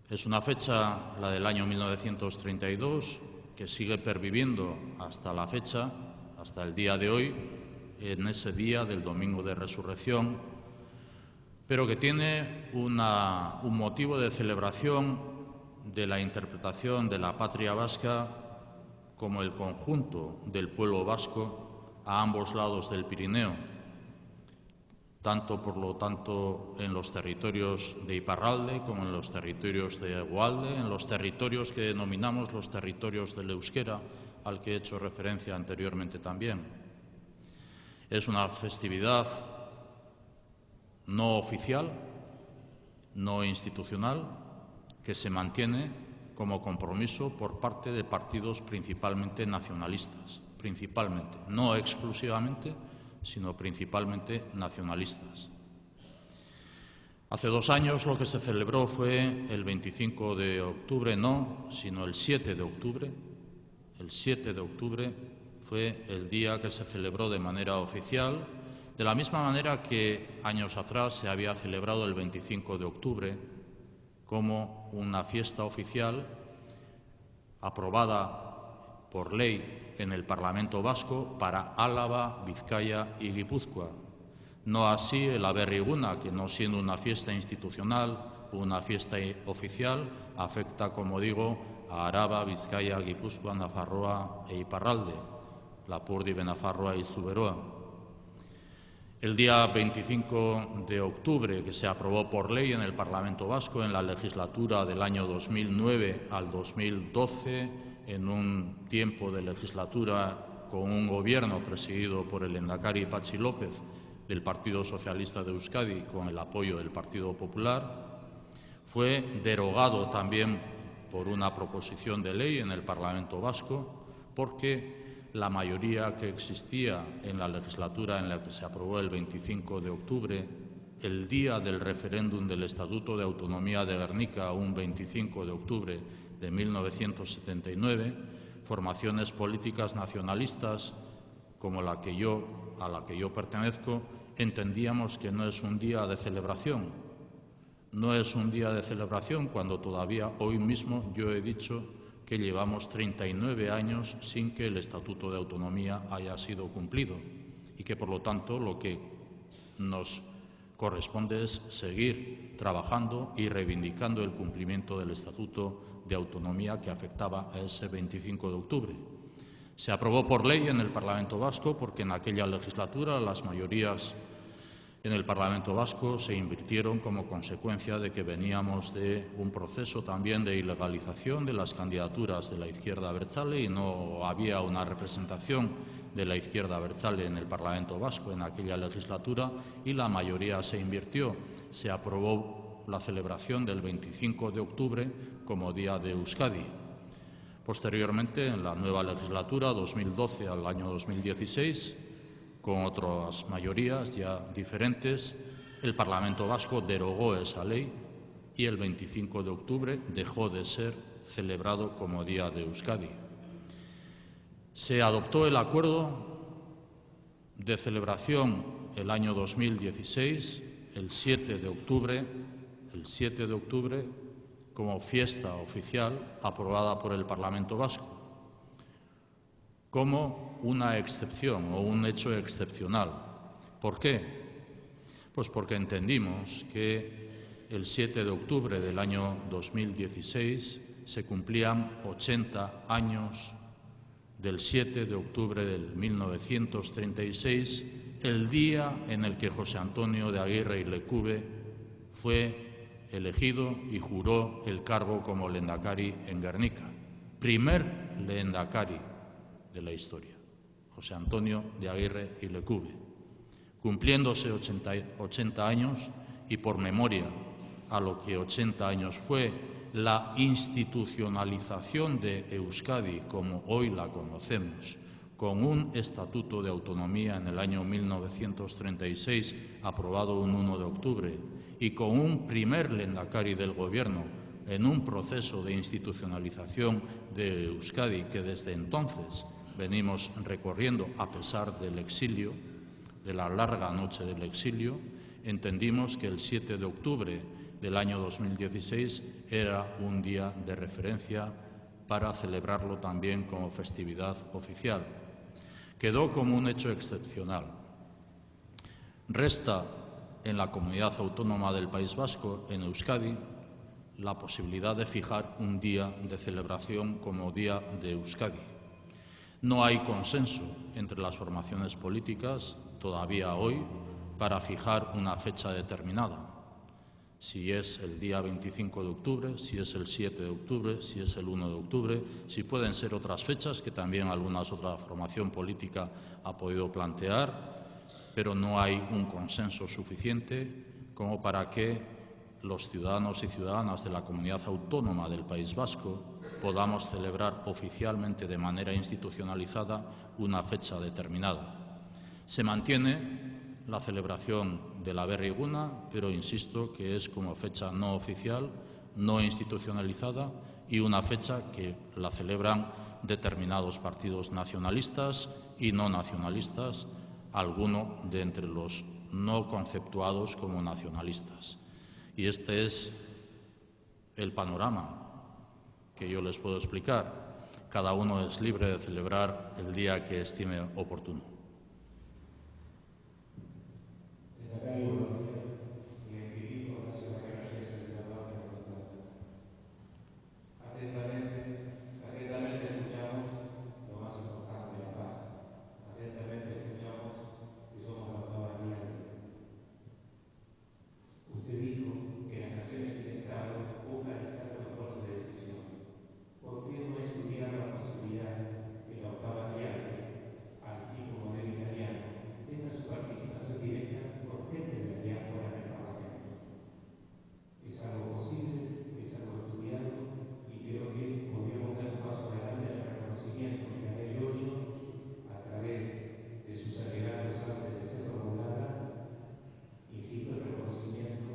Es una fecha, la del año 1932, que sigue perviviendo hasta la fecha, hasta el día de hoy, en ese día del Domingo de Resurrección, pero que tiene un motivo de celebración de la interpretación de la patria vasca como el conjunto del pueblo vasco a ambos lados del Pirineo, por lo tanto en los territorios de Iparralde como en los territorios de Egualde, en los territorios que denominamos los territorios del euskera, al que he hecho referencia anteriormente también. Es una festividad no oficial, no institucional, que se mantiene como compromiso por parte de partidos principalmente nacionalistas, principalmente, no exclusivamente, sino principalmente nacionalistas. Hace 2 años lo que se celebró fue el 25 de octubre, no, sino el 7 de octubre. El 7 de octubre fue el día que se celebró de manera oficial, de la misma manera que años atrás se había celebrado el 25 de octubre como una fiesta oficial aprobada por ley en el Parlamento Vasco para Álava, Vizcaya y Guipúzcoa. No así el Aberri Eguna, que no siendo una fiesta institucional o una fiesta oficial, afecta, como digo, a Araba, Vizcaya, Guipúzcoa, Nafarroa e Iparralde, Lapurdi, Benafarroa y Zuberoa. El día 25 de octubre, que se aprobó por ley en el Parlamento Vasco en la legislatura del año 2009 al 2012, en un tiempo de legislatura con un gobierno presidido por el lehendakari Patxi López del Partido Socialista de Euskadi con el apoyo del Partido Popular, fue derogado también por una proposición de ley en el Parlamento Vasco porque la mayoría que existía en la legislatura en la que se aprobó el 25 de octubre, el día del referéndum del Estatuto de Autonomía de Gernika, un 25 de octubre de 1979, formaciones políticas nacionalistas como a la que yo pertenezco, entendíamos que no es un día de celebración. No es un día de celebración cuando todavía hoy mismo yo he dicho que llevamos 39 años sin que el Estatuto de Autonomía haya sido cumplido y que, por lo tanto, lo que nos corresponde es seguir trabajando y reivindicando el cumplimiento del Estatuto de Autonomía que afectaba a ese 25 de octubre. Se aprobó por ley en el Parlamento Vasco porque en aquella legislatura las mayorías en el Parlamento Vasco se invirtieron como consecuencia de que veníamos de un proceso también de ilegalización de las candidaturas de la izquierda abertzale y no había una representación de la izquierda abertzale en el Parlamento Vasco en aquella legislatura y la mayoría se invirtió. Se aprobó la celebración del 25 de octubre como Día de Euskadi. Posteriormente, en la nueva legislatura, 2012 al año 2016, con otras mayorías ya diferentes, el Parlamento Vasco derogó esa ley y el 25 de octubre dejó de ser celebrado como Día de Euskadi. Se adoptó el acuerdo de celebración el año 2016, el 7 de octubre, como fiesta oficial aprobada por el Parlamento Vasco, como una excepción o un hecho excepcional. ¿Por qué? Pues porque entendimos que el 7 de octubre del año 2016 se cumplían 80 años del 7 de octubre del 1936, el día en el que José Antonio de Aguirre y Lecube fue elegido y juró el cargo como lehendakari en Gernika. Primer lehendakari de la historia, José Antonio de Aguirre y Lecube. Cumpliéndose 80 años y por memoria a lo que 80 años fue la institucionalización de Euskadi como hoy la conocemos, con un Estatuto de Autonomía en el año 1936, aprobado un 1 de octubre, y con un primer lehendakari del Gobierno en un proceso de institucionalización de Euskadi que desde entonces venimos recorriendo a pesar del exilio, de la larga noche del exilio, entendimos que el 7 de octubre del año 2016 era un día de referencia para celebrarlo también como festividad oficial. Quedó como un hecho excepcional. Resta en la comunidad autónoma del País Vasco, en Euskadi, la posibilidad de fijar un día de celebración como Día de Euskadi. No hay consenso entre las formaciones políticas, todavía hoy, para fijar una fecha determinada. Si es el día 25 de octubre, si es el 7 de octubre, si es el 1 de octubre, si pueden ser otras fechas que también alguna otra formación política ha podido plantear, pero no hay un consenso suficiente como para que los ciudadanos y ciudadanas de la comunidad autónoma del País Vasco podamos celebrar oficialmente de manera institucionalizada una fecha determinada. Se mantiene la celebración de la Berri Eguna, pero insisto que es como fecha no oficial, no institucionalizada y una fecha que la celebran determinados partidos nacionalistas y no nacionalistas, alguno de entre los no conceptuados como nacionalistas. Y este es el panorama que yo les puedo explicar. Cada uno es libre de celebrar el día que estime oportuno. Atentamente escuchamos lo más importante, la paz. Atentamente escuchamos que somos la octava alianza. Usted dijo que las naciones sin Estado buscan estar en los puertos de decisión. ¿Por qué no estudiar la posibilidad que la octava alianza, al tipo modelo italiano, tenga su participación directa con gente de la diáspora en el Parlamento? Es algo posible, es algo estudiado y creo que podríamos dar un paso adelante en el reconocimiento que la Ley 8, a través de sus alegatos antes de ser promulgada, insisto, el reconocimiento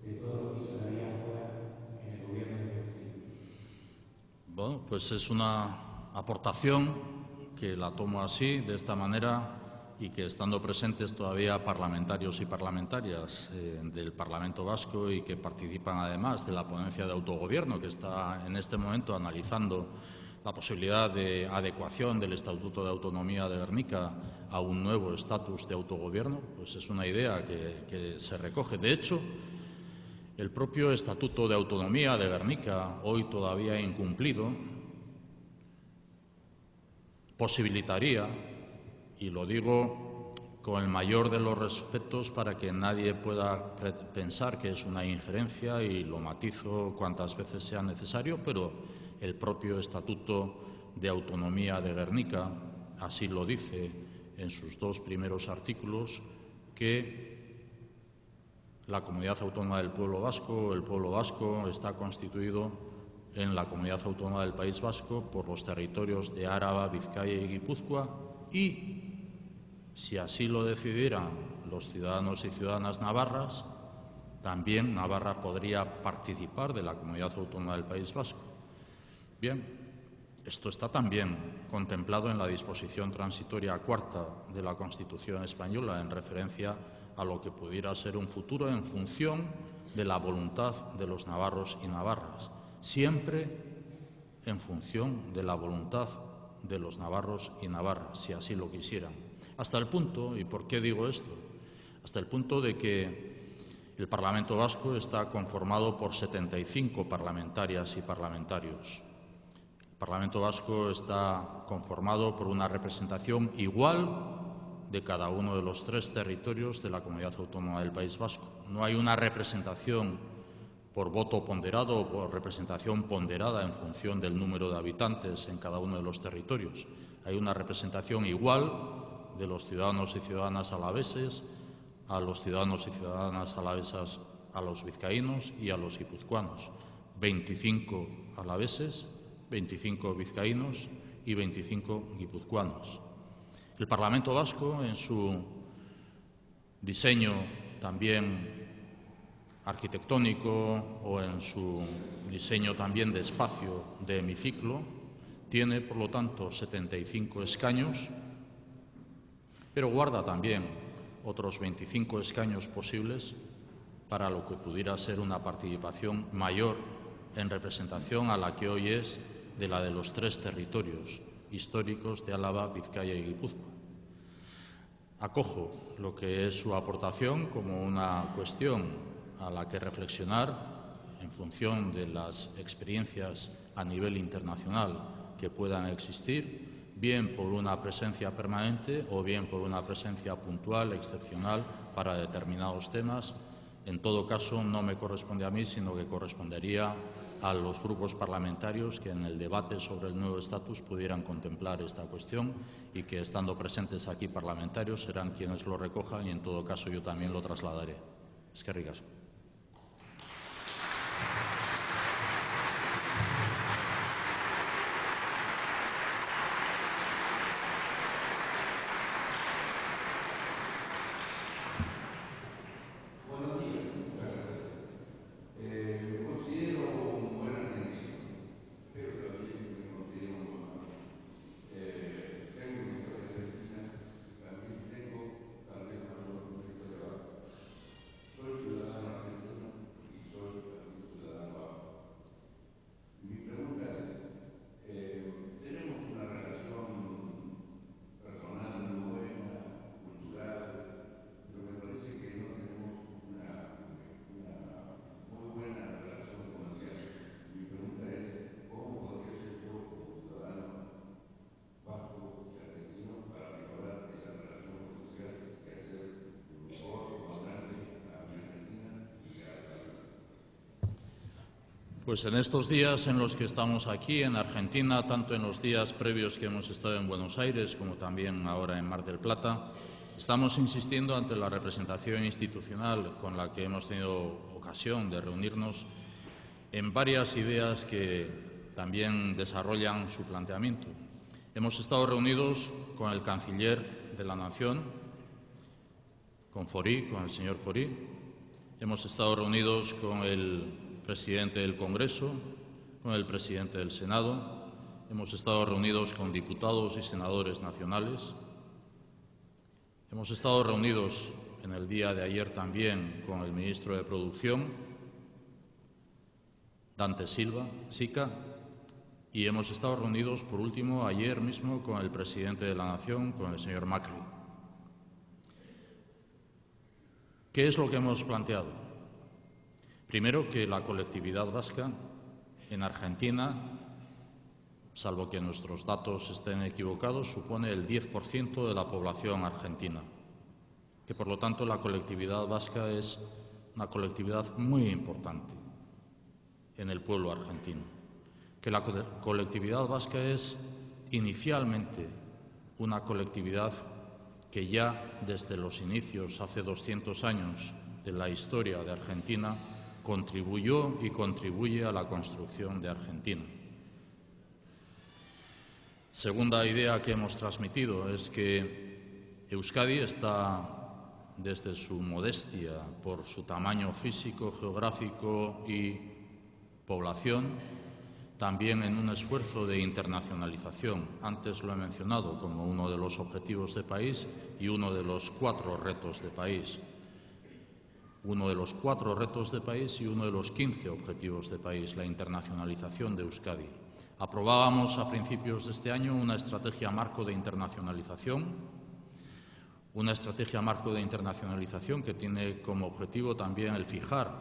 de todo lo que hizo la diáspora en el gobierno del exilio. Bueno, pues es una aportación que la tomo así, de esta manera, y que estando presentes todavía parlamentarios y parlamentarias del Parlamento Vasco y que participan además de la ponencia de autogobierno que está en este momento analizando la posibilidad de adecuación del Estatuto de Autonomía de Gernika a un nuevo estatus de autogobierno, pues es una idea que se recoge. De hecho, el propio Estatuto de Autonomía de Gernika, hoy todavía incumplido, posibilitaría, y lo digo con el mayor de los respetos para que nadie pueda pensar que es una injerencia, y lo matizo cuantas veces sea necesario, pero el propio Estatuto de Autonomía de Gernika así lo dice en sus dos primeros artículos, que la comunidad autónoma del pueblo vasco, el pueblo vasco, está constituido en la comunidad autónoma del País Vasco por los territorios de Áraba, Vizcaya y Guipúzcoa, y si así lo decidieran los ciudadanos y ciudadanas navarras, también Navarra podría participar de la comunidad autónoma del País Vasco. Bien, esto está también contemplado en la disposición transitoria cuarta de la Constitución española en referencia a lo que pudiera ser un futuro en función de la voluntad de los navarros y navarras, siempre en función de la voluntad de los navarros y navarras, si así lo quisieran. Hasta el punto, ¿y por qué digo esto? Hasta el punto de que el Parlamento Vasco está conformado por 75 parlamentarias y parlamentarios. El Parlamento Vasco está conformado por una representación igual de cada uno de los tres territorios de la comunidad autónoma del País Vasco. No hay una representación por voto ponderado o por representación ponderada en función del número de habitantes en cada uno de los territorios. Hay una representación igual de los ciudadanos y ciudadanas alaveses a los ciudadanos y ciudadanas alavesas, a los vizcaínos y a los guipuzcoanos. 25 alaveses, 25 vizcaínos y 25 guipuzcoanos. El Parlamento Vasco, en su diseño también arquitectónico o en su diseño también de espacio de hemiciclo, tiene, por lo tanto, 75 escaños, pero guarda también otros 25 escaños posibles para lo que pudiera ser una participación mayor en representación a la que hoy es de la de los 3 territorios históricos de Álava, Vizcaya y Guipúzcoa. Acojo lo que es su aportación como una cuestión a la que reflexionar en función de las experiencias a nivel internacional que puedan existir, bien por una presencia permanente o bien por una presencia puntual, excepcional, para determinados temas. En todo caso, no me corresponde a mí, sino que correspondería a los grupos parlamentarios que en el debate sobre el nuevo estatus pudieran contemplar esta cuestión y que, estando presentes aquí parlamentarios, serán quienes lo recojan y, en todo caso, yo también lo trasladaré. Eskerrik asko. Pues en estos días en los que estamos aquí en Argentina, tanto en los días previos que hemos estado en Buenos Aires como también ahora en Mar del Plata, estamos insistiendo ante la representación institucional con la que hemos tenido ocasión de reunirnos en varias ideas que también desarrollan su planteamiento. Hemos estado reunidos con el canciller de la Nación, con Faure, con el señor Faure. Hemos estado reunidos con el presidente del Congreso, con el presidente del Senado. Hemos estado reunidos con diputados y senadores nacionales. Hemos estado reunidos en el día de ayer también con el ministro de Producción, Dante Silva, Sica, y hemos estado reunidos, por último, ayer mismo con el presidente de la Nación, con el señor Macri. ¿Qué es lo que hemos planteado? Primero, que la colectividad vasca en Argentina, salvo que nuestros datos estén equivocados, supone el 10% de la población argentina, que por lo tanto la colectividad vasca es una colectividad muy importante en el pueblo argentino, que la colectividad vasca es inicialmente una colectividad que ya desde los inicios, hace 200 años de la historia de Argentina, contribuyó y contribuye a la construcción de Argentina. Segunda idea que hemos transmitido es que Euskadi está, desde su modestia, por su tamaño físico, geográfico y población, también en un esfuerzo de internacionalización. Antes lo he mencionado como uno de los objetivos de país y uno de los 4 retos de país. Uno de los 4 retos de país y uno de los 15 objetivos de país, la internacionalización de Euskadi. Aprobábamos a principios de este año una estrategia marco de internacionalización, que tiene como objetivo también el fijar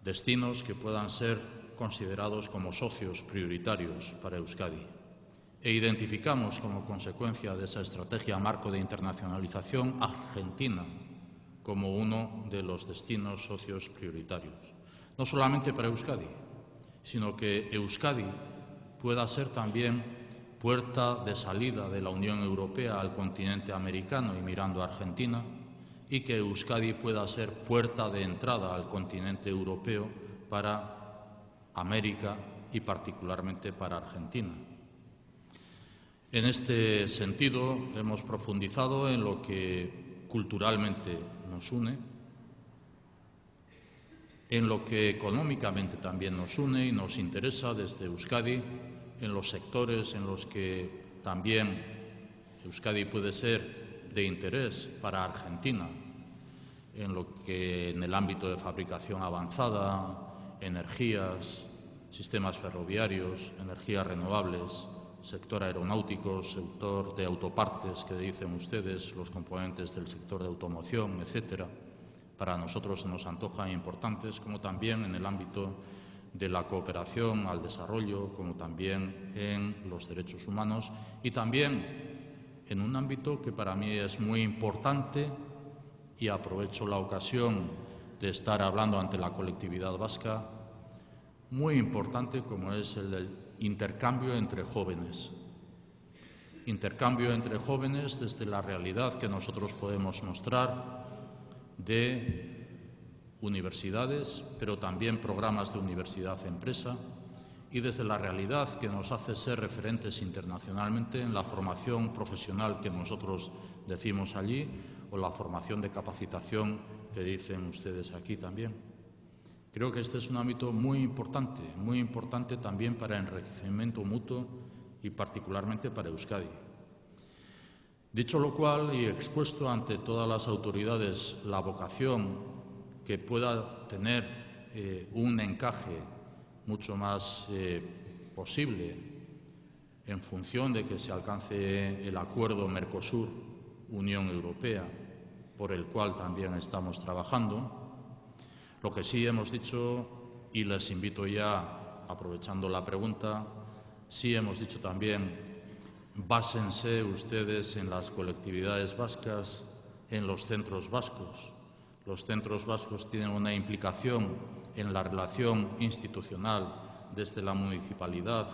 destinos que puedan ser considerados como socios prioritarios para Euskadi. E identificamos como consecuencia de esa estrategia marco de internacionalización Argentina como uno de los destinos socios prioritarios. no solamente para Euskadi, sino que Euskadi pueda ser también puerta de salida de la Unión Europea al continente americano y mirando a Argentina, y que Euskadi pueda ser puerta de entrada al continente europeo para América y particularmente para Argentina. En este sentido, hemos profundizado en lo que culturalmente nos une, en lo que económicamente también nos une y nos interesa desde Euskadi, en los sectores en los que también Euskadi puede ser de interés para Argentina, en el ámbito de fabricación avanzada, energías, sistemas ferroviarios, energías renovables, sector aeronáutico, sector de autopartes, que dicen ustedes, los componentes del sector de automoción, etcétera. Para nosotros se nos antojan importantes, como también en el ámbito de la cooperación al desarrollo, como también en los derechos humanos y también en un ámbito que para mí es muy importante, y aprovecho la ocasión de estar hablando ante la colectividad vasca, muy importante, como es el del intercambio entre jóvenes. Intercambio entre jóvenes desde la realidad que nosotros podemos mostrar de universidades, pero también programas de universidad-empresa, y desde la realidad que nos hace ser referentes internacionalmente en la formación profesional que nosotros decimos allí, o la formación de capacitación que dicen ustedes aquí también. Creo que este es un ámbito muy importante también para enriquecimiento mutuo y particularmente para Euskadi. Dicho lo cual, y expuesto ante todas las autoridades la vocación que pueda tener un encaje mucho más posible en función de que se alcance el acuerdo Mercosur-Unión Europea, por el cual también estamos trabajando, lo que sí hemos dicho, y les invito ya, aprovechando la pregunta, sí hemos dicho también, básense ustedes en las colectividades vascas, en los centros vascos. Los centros vascos tienen una implicación en la relación institucional desde la municipalidad,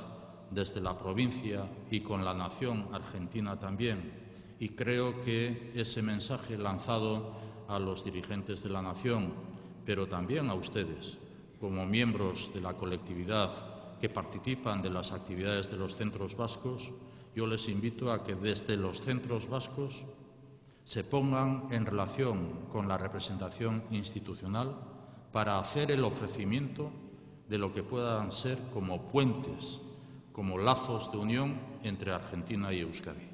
desde la provincia y con la nación argentina también. Y creo que ese mensaje lanzado a los dirigentes de la nación, pero también a ustedes, como miembros de la colectividad que participan de las actividades de los centros vascos, yo les invito a que desde los centros vascos se pongan en relación con la representación institucional para hacer el ofrecimiento de lo que puedan ser como puentes, como lazos de unión entre Argentina y Euskadi.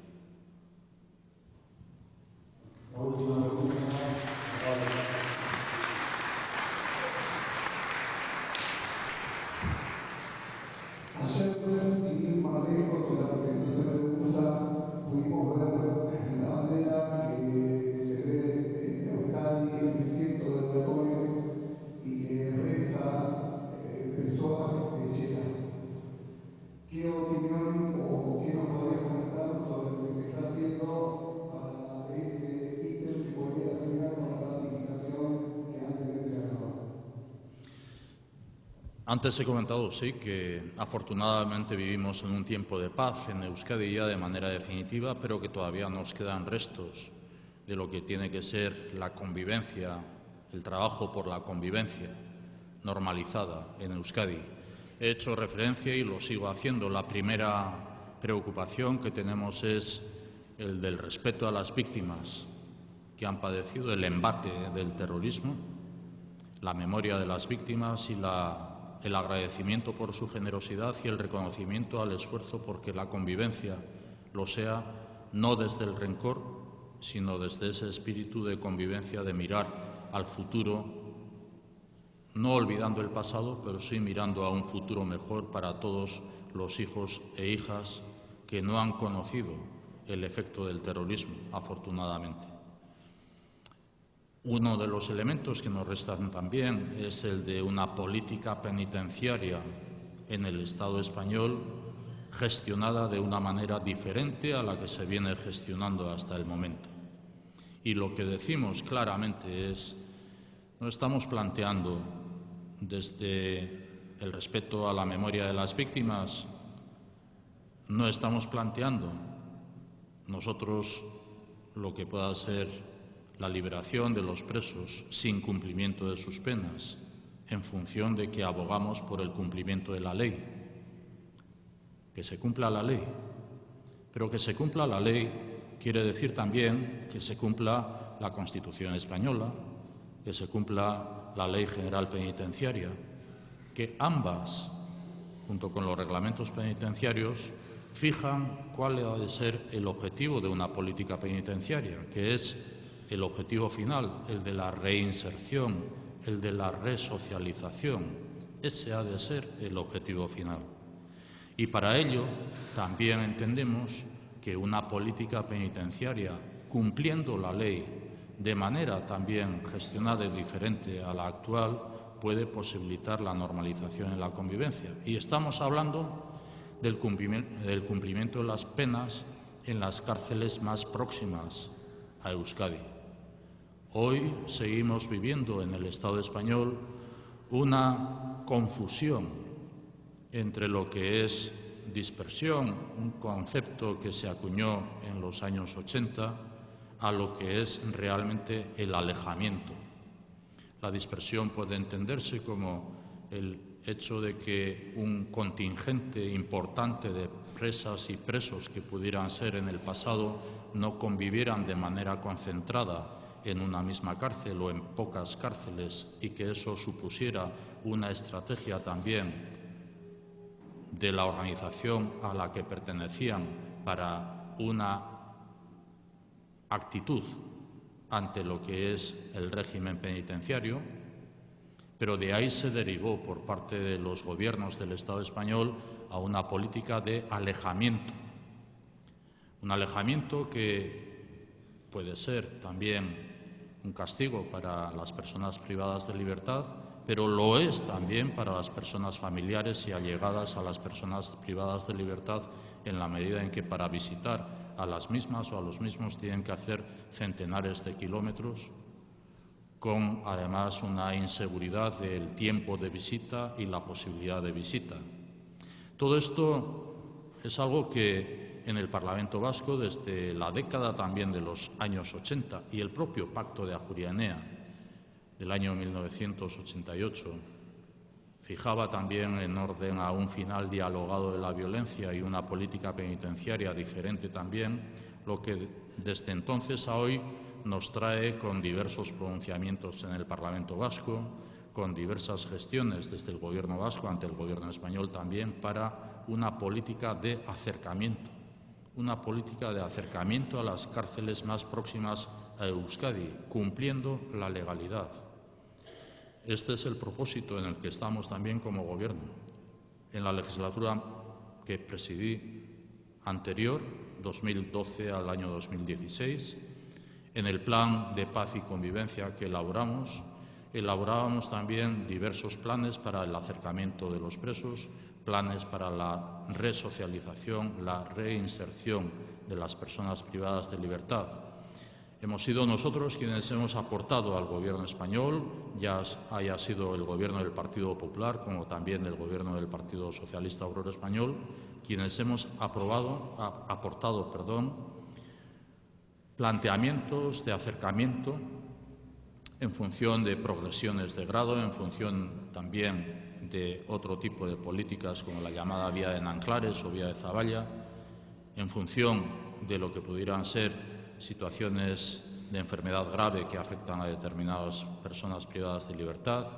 Ayer, sin ir más lejos, en la presentación de USA pudimos ver la bandera que se ve en Euskadi, el desierto de Bergoglio, y que reza Pessoa que llega. ¿Qué opinión o qué nos podrías comentar sobre lo que se está haciendo para ese ítem que podría terminar con la pacificación que antes mencionaba? Antes he comentado, sí, que afortunadamente vivimos en un tiempo de paz en Euskadi ya de manera definitiva, pero que todavía nos quedan restos de lo que tiene que ser la convivencia, el trabajo por la convivencia normalizada en Euskadi. He hecho referencia y lo sigo haciendo. La primera preocupación que tenemos es el del respeto a las víctimas que han padecido el embate del terrorismo, la memoria de las víctimas y el agradecimiento por su generosidad y el reconocimiento al esfuerzo porque la convivencia lo sea, no desde el rencor, sino desde ese espíritu de convivencia, de mirar al futuro, no olvidando el pasado, pero sí mirando a un futuro mejor para todos los hijos e hijas que no han conocido el efecto del terrorismo, afortunadamente. Uno de los elementos que nos restan también es el de una política penitenciaria en el Estado español gestionada de una manera diferente a la que se viene gestionando hasta el momento. Y lo que decimos claramente es, no estamos planteando desde el respeto a la memoria de las víctimas, no estamos planteando nosotros lo que pueda ser la liberación de los presos sin cumplimiento de sus penas, en función de que abogamos por el cumplimiento de la ley. Que se cumpla la ley. Pero que se cumpla la ley quiere decir también que se cumpla la Constitución española, que se cumpla la Ley General Penitenciaria, que ambas, junto con los reglamentos penitenciarios, fijan cuál ha de ser el objetivo de una política penitenciaria, que es el objetivo final, el de la reinserción, el de la resocialización. Ese ha de ser el objetivo final. Y para ello también entendemos que una política penitenciaria, cumpliendo la ley de manera también gestionada y diferente a la actual, puede posibilitar la normalización en la convivencia. Y estamos hablando del cumplimiento de las penas en las cárceles más próximas a Euskadi. Hoy seguimos viviendo en el Estado español una confusión entre lo que es dispersión, un concepto que se acuñó en los años 80, a lo que es realmente el alejamiento. La dispersión puede entenderse como el hecho de que un contingente importante de presas y presos que pudieran ser en el pasado no convivieran de manera concentrada en una misma cárcel o en pocas cárceles, y que eso supusiera una estrategia también de la organización a la que pertenecían para una actitud ante lo que es el régimen penitenciario, pero de ahí se derivó por parte de los gobiernos del Estado español a una política de alejamiento. Un alejamiento que puede ser también un castigo para las personas privadas de libertad, pero lo es también para las personas familiares y allegadas a las personas privadas de libertad, en la medida en que para visitar a las mismas o a los mismos tienen que hacer centenares de kilómetros, con además una inseguridad del tiempo de visita y la posibilidad de visita. Todo esto es algo que en el Parlamento Vasco, desde la década también de los años 80 y el propio Pacto de Ajuria Enea del año 1988, fijaba también en orden a un final dialogado de la violencia y una política penitenciaria diferente también, lo que desde entonces a hoy nos trae con diversos pronunciamientos en el Parlamento Vasco, con diversas gestiones desde el Gobierno vasco ante el Gobierno español también, para una política de acercamiento a las cárceles más próximas a Euskadi, cumpliendo la legalidad. Este es el propósito en el que estamos también como Gobierno. En la legislatura que presidí anterior, 2012 al año 2016, en el Plan de Paz y Convivencia que elaborábamos también diversos planes para el acercamiento de los presos, planes para la resocialización, la reinserción de las personas privadas de libertad. Hemos sido nosotros quienes hemos aportado al Gobierno español, ya haya sido el Gobierno del Partido Popular como también el Gobierno del Partido Socialista Obrero Español, quienes hemos aportado planteamientos de acercamiento en función de progresiones de grado, en función también de otro tipo de políticas como la llamada vía de Nanclares o vía de Zaballa, en función de lo que pudieran ser situaciones de enfermedad grave que afectan a determinadas personas privadas de libertad,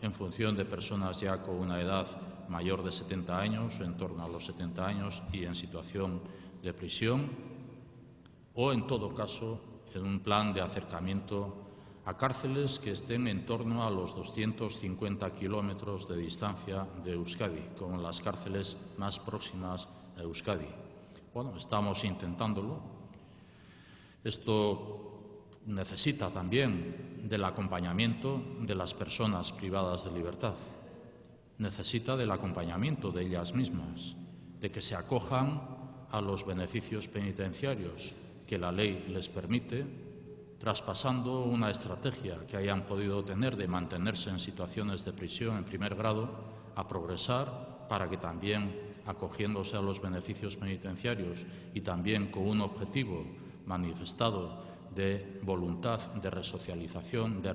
en función de personas ya con una edad mayor de 70 años o en torno a los 70 años y en situación de prisión, o en todo caso en un plan de acercamiento a cárceles que estén en torno a los 250 kilómetros de distancia de Euskadi, como las cárceles más próximas a Euskadi. Bueno, estamos intentándolo. Esto necesita también del acompañamiento de las personas privadas de libertad. Necesita del acompañamiento de ellas mismas, de que se acojan a los beneficios penitenciarios que la ley les permite, traspasando una estrategia que hayan podido tener de mantenerse en situaciones de prisión en primer grado, a progresar para que también, acogiéndose a los beneficios penitenciarios y también con un objetivo manifestado de voluntad de resocialización, de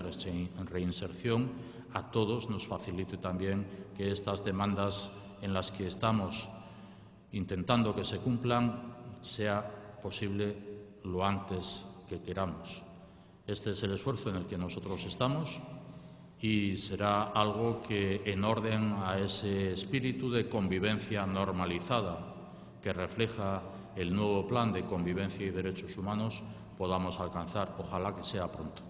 reinserción, a todos nos facilite también que estas demandas en las que estamos intentando que se cumplan sea posible lo antes que queramos. Este es el esfuerzo en el que nosotros estamos y será algo que, en orden a ese espíritu de convivencia normalizada que refleja el nuevo plan de convivencia y derechos humanos, podamos alcanzar. Ojalá que sea pronto.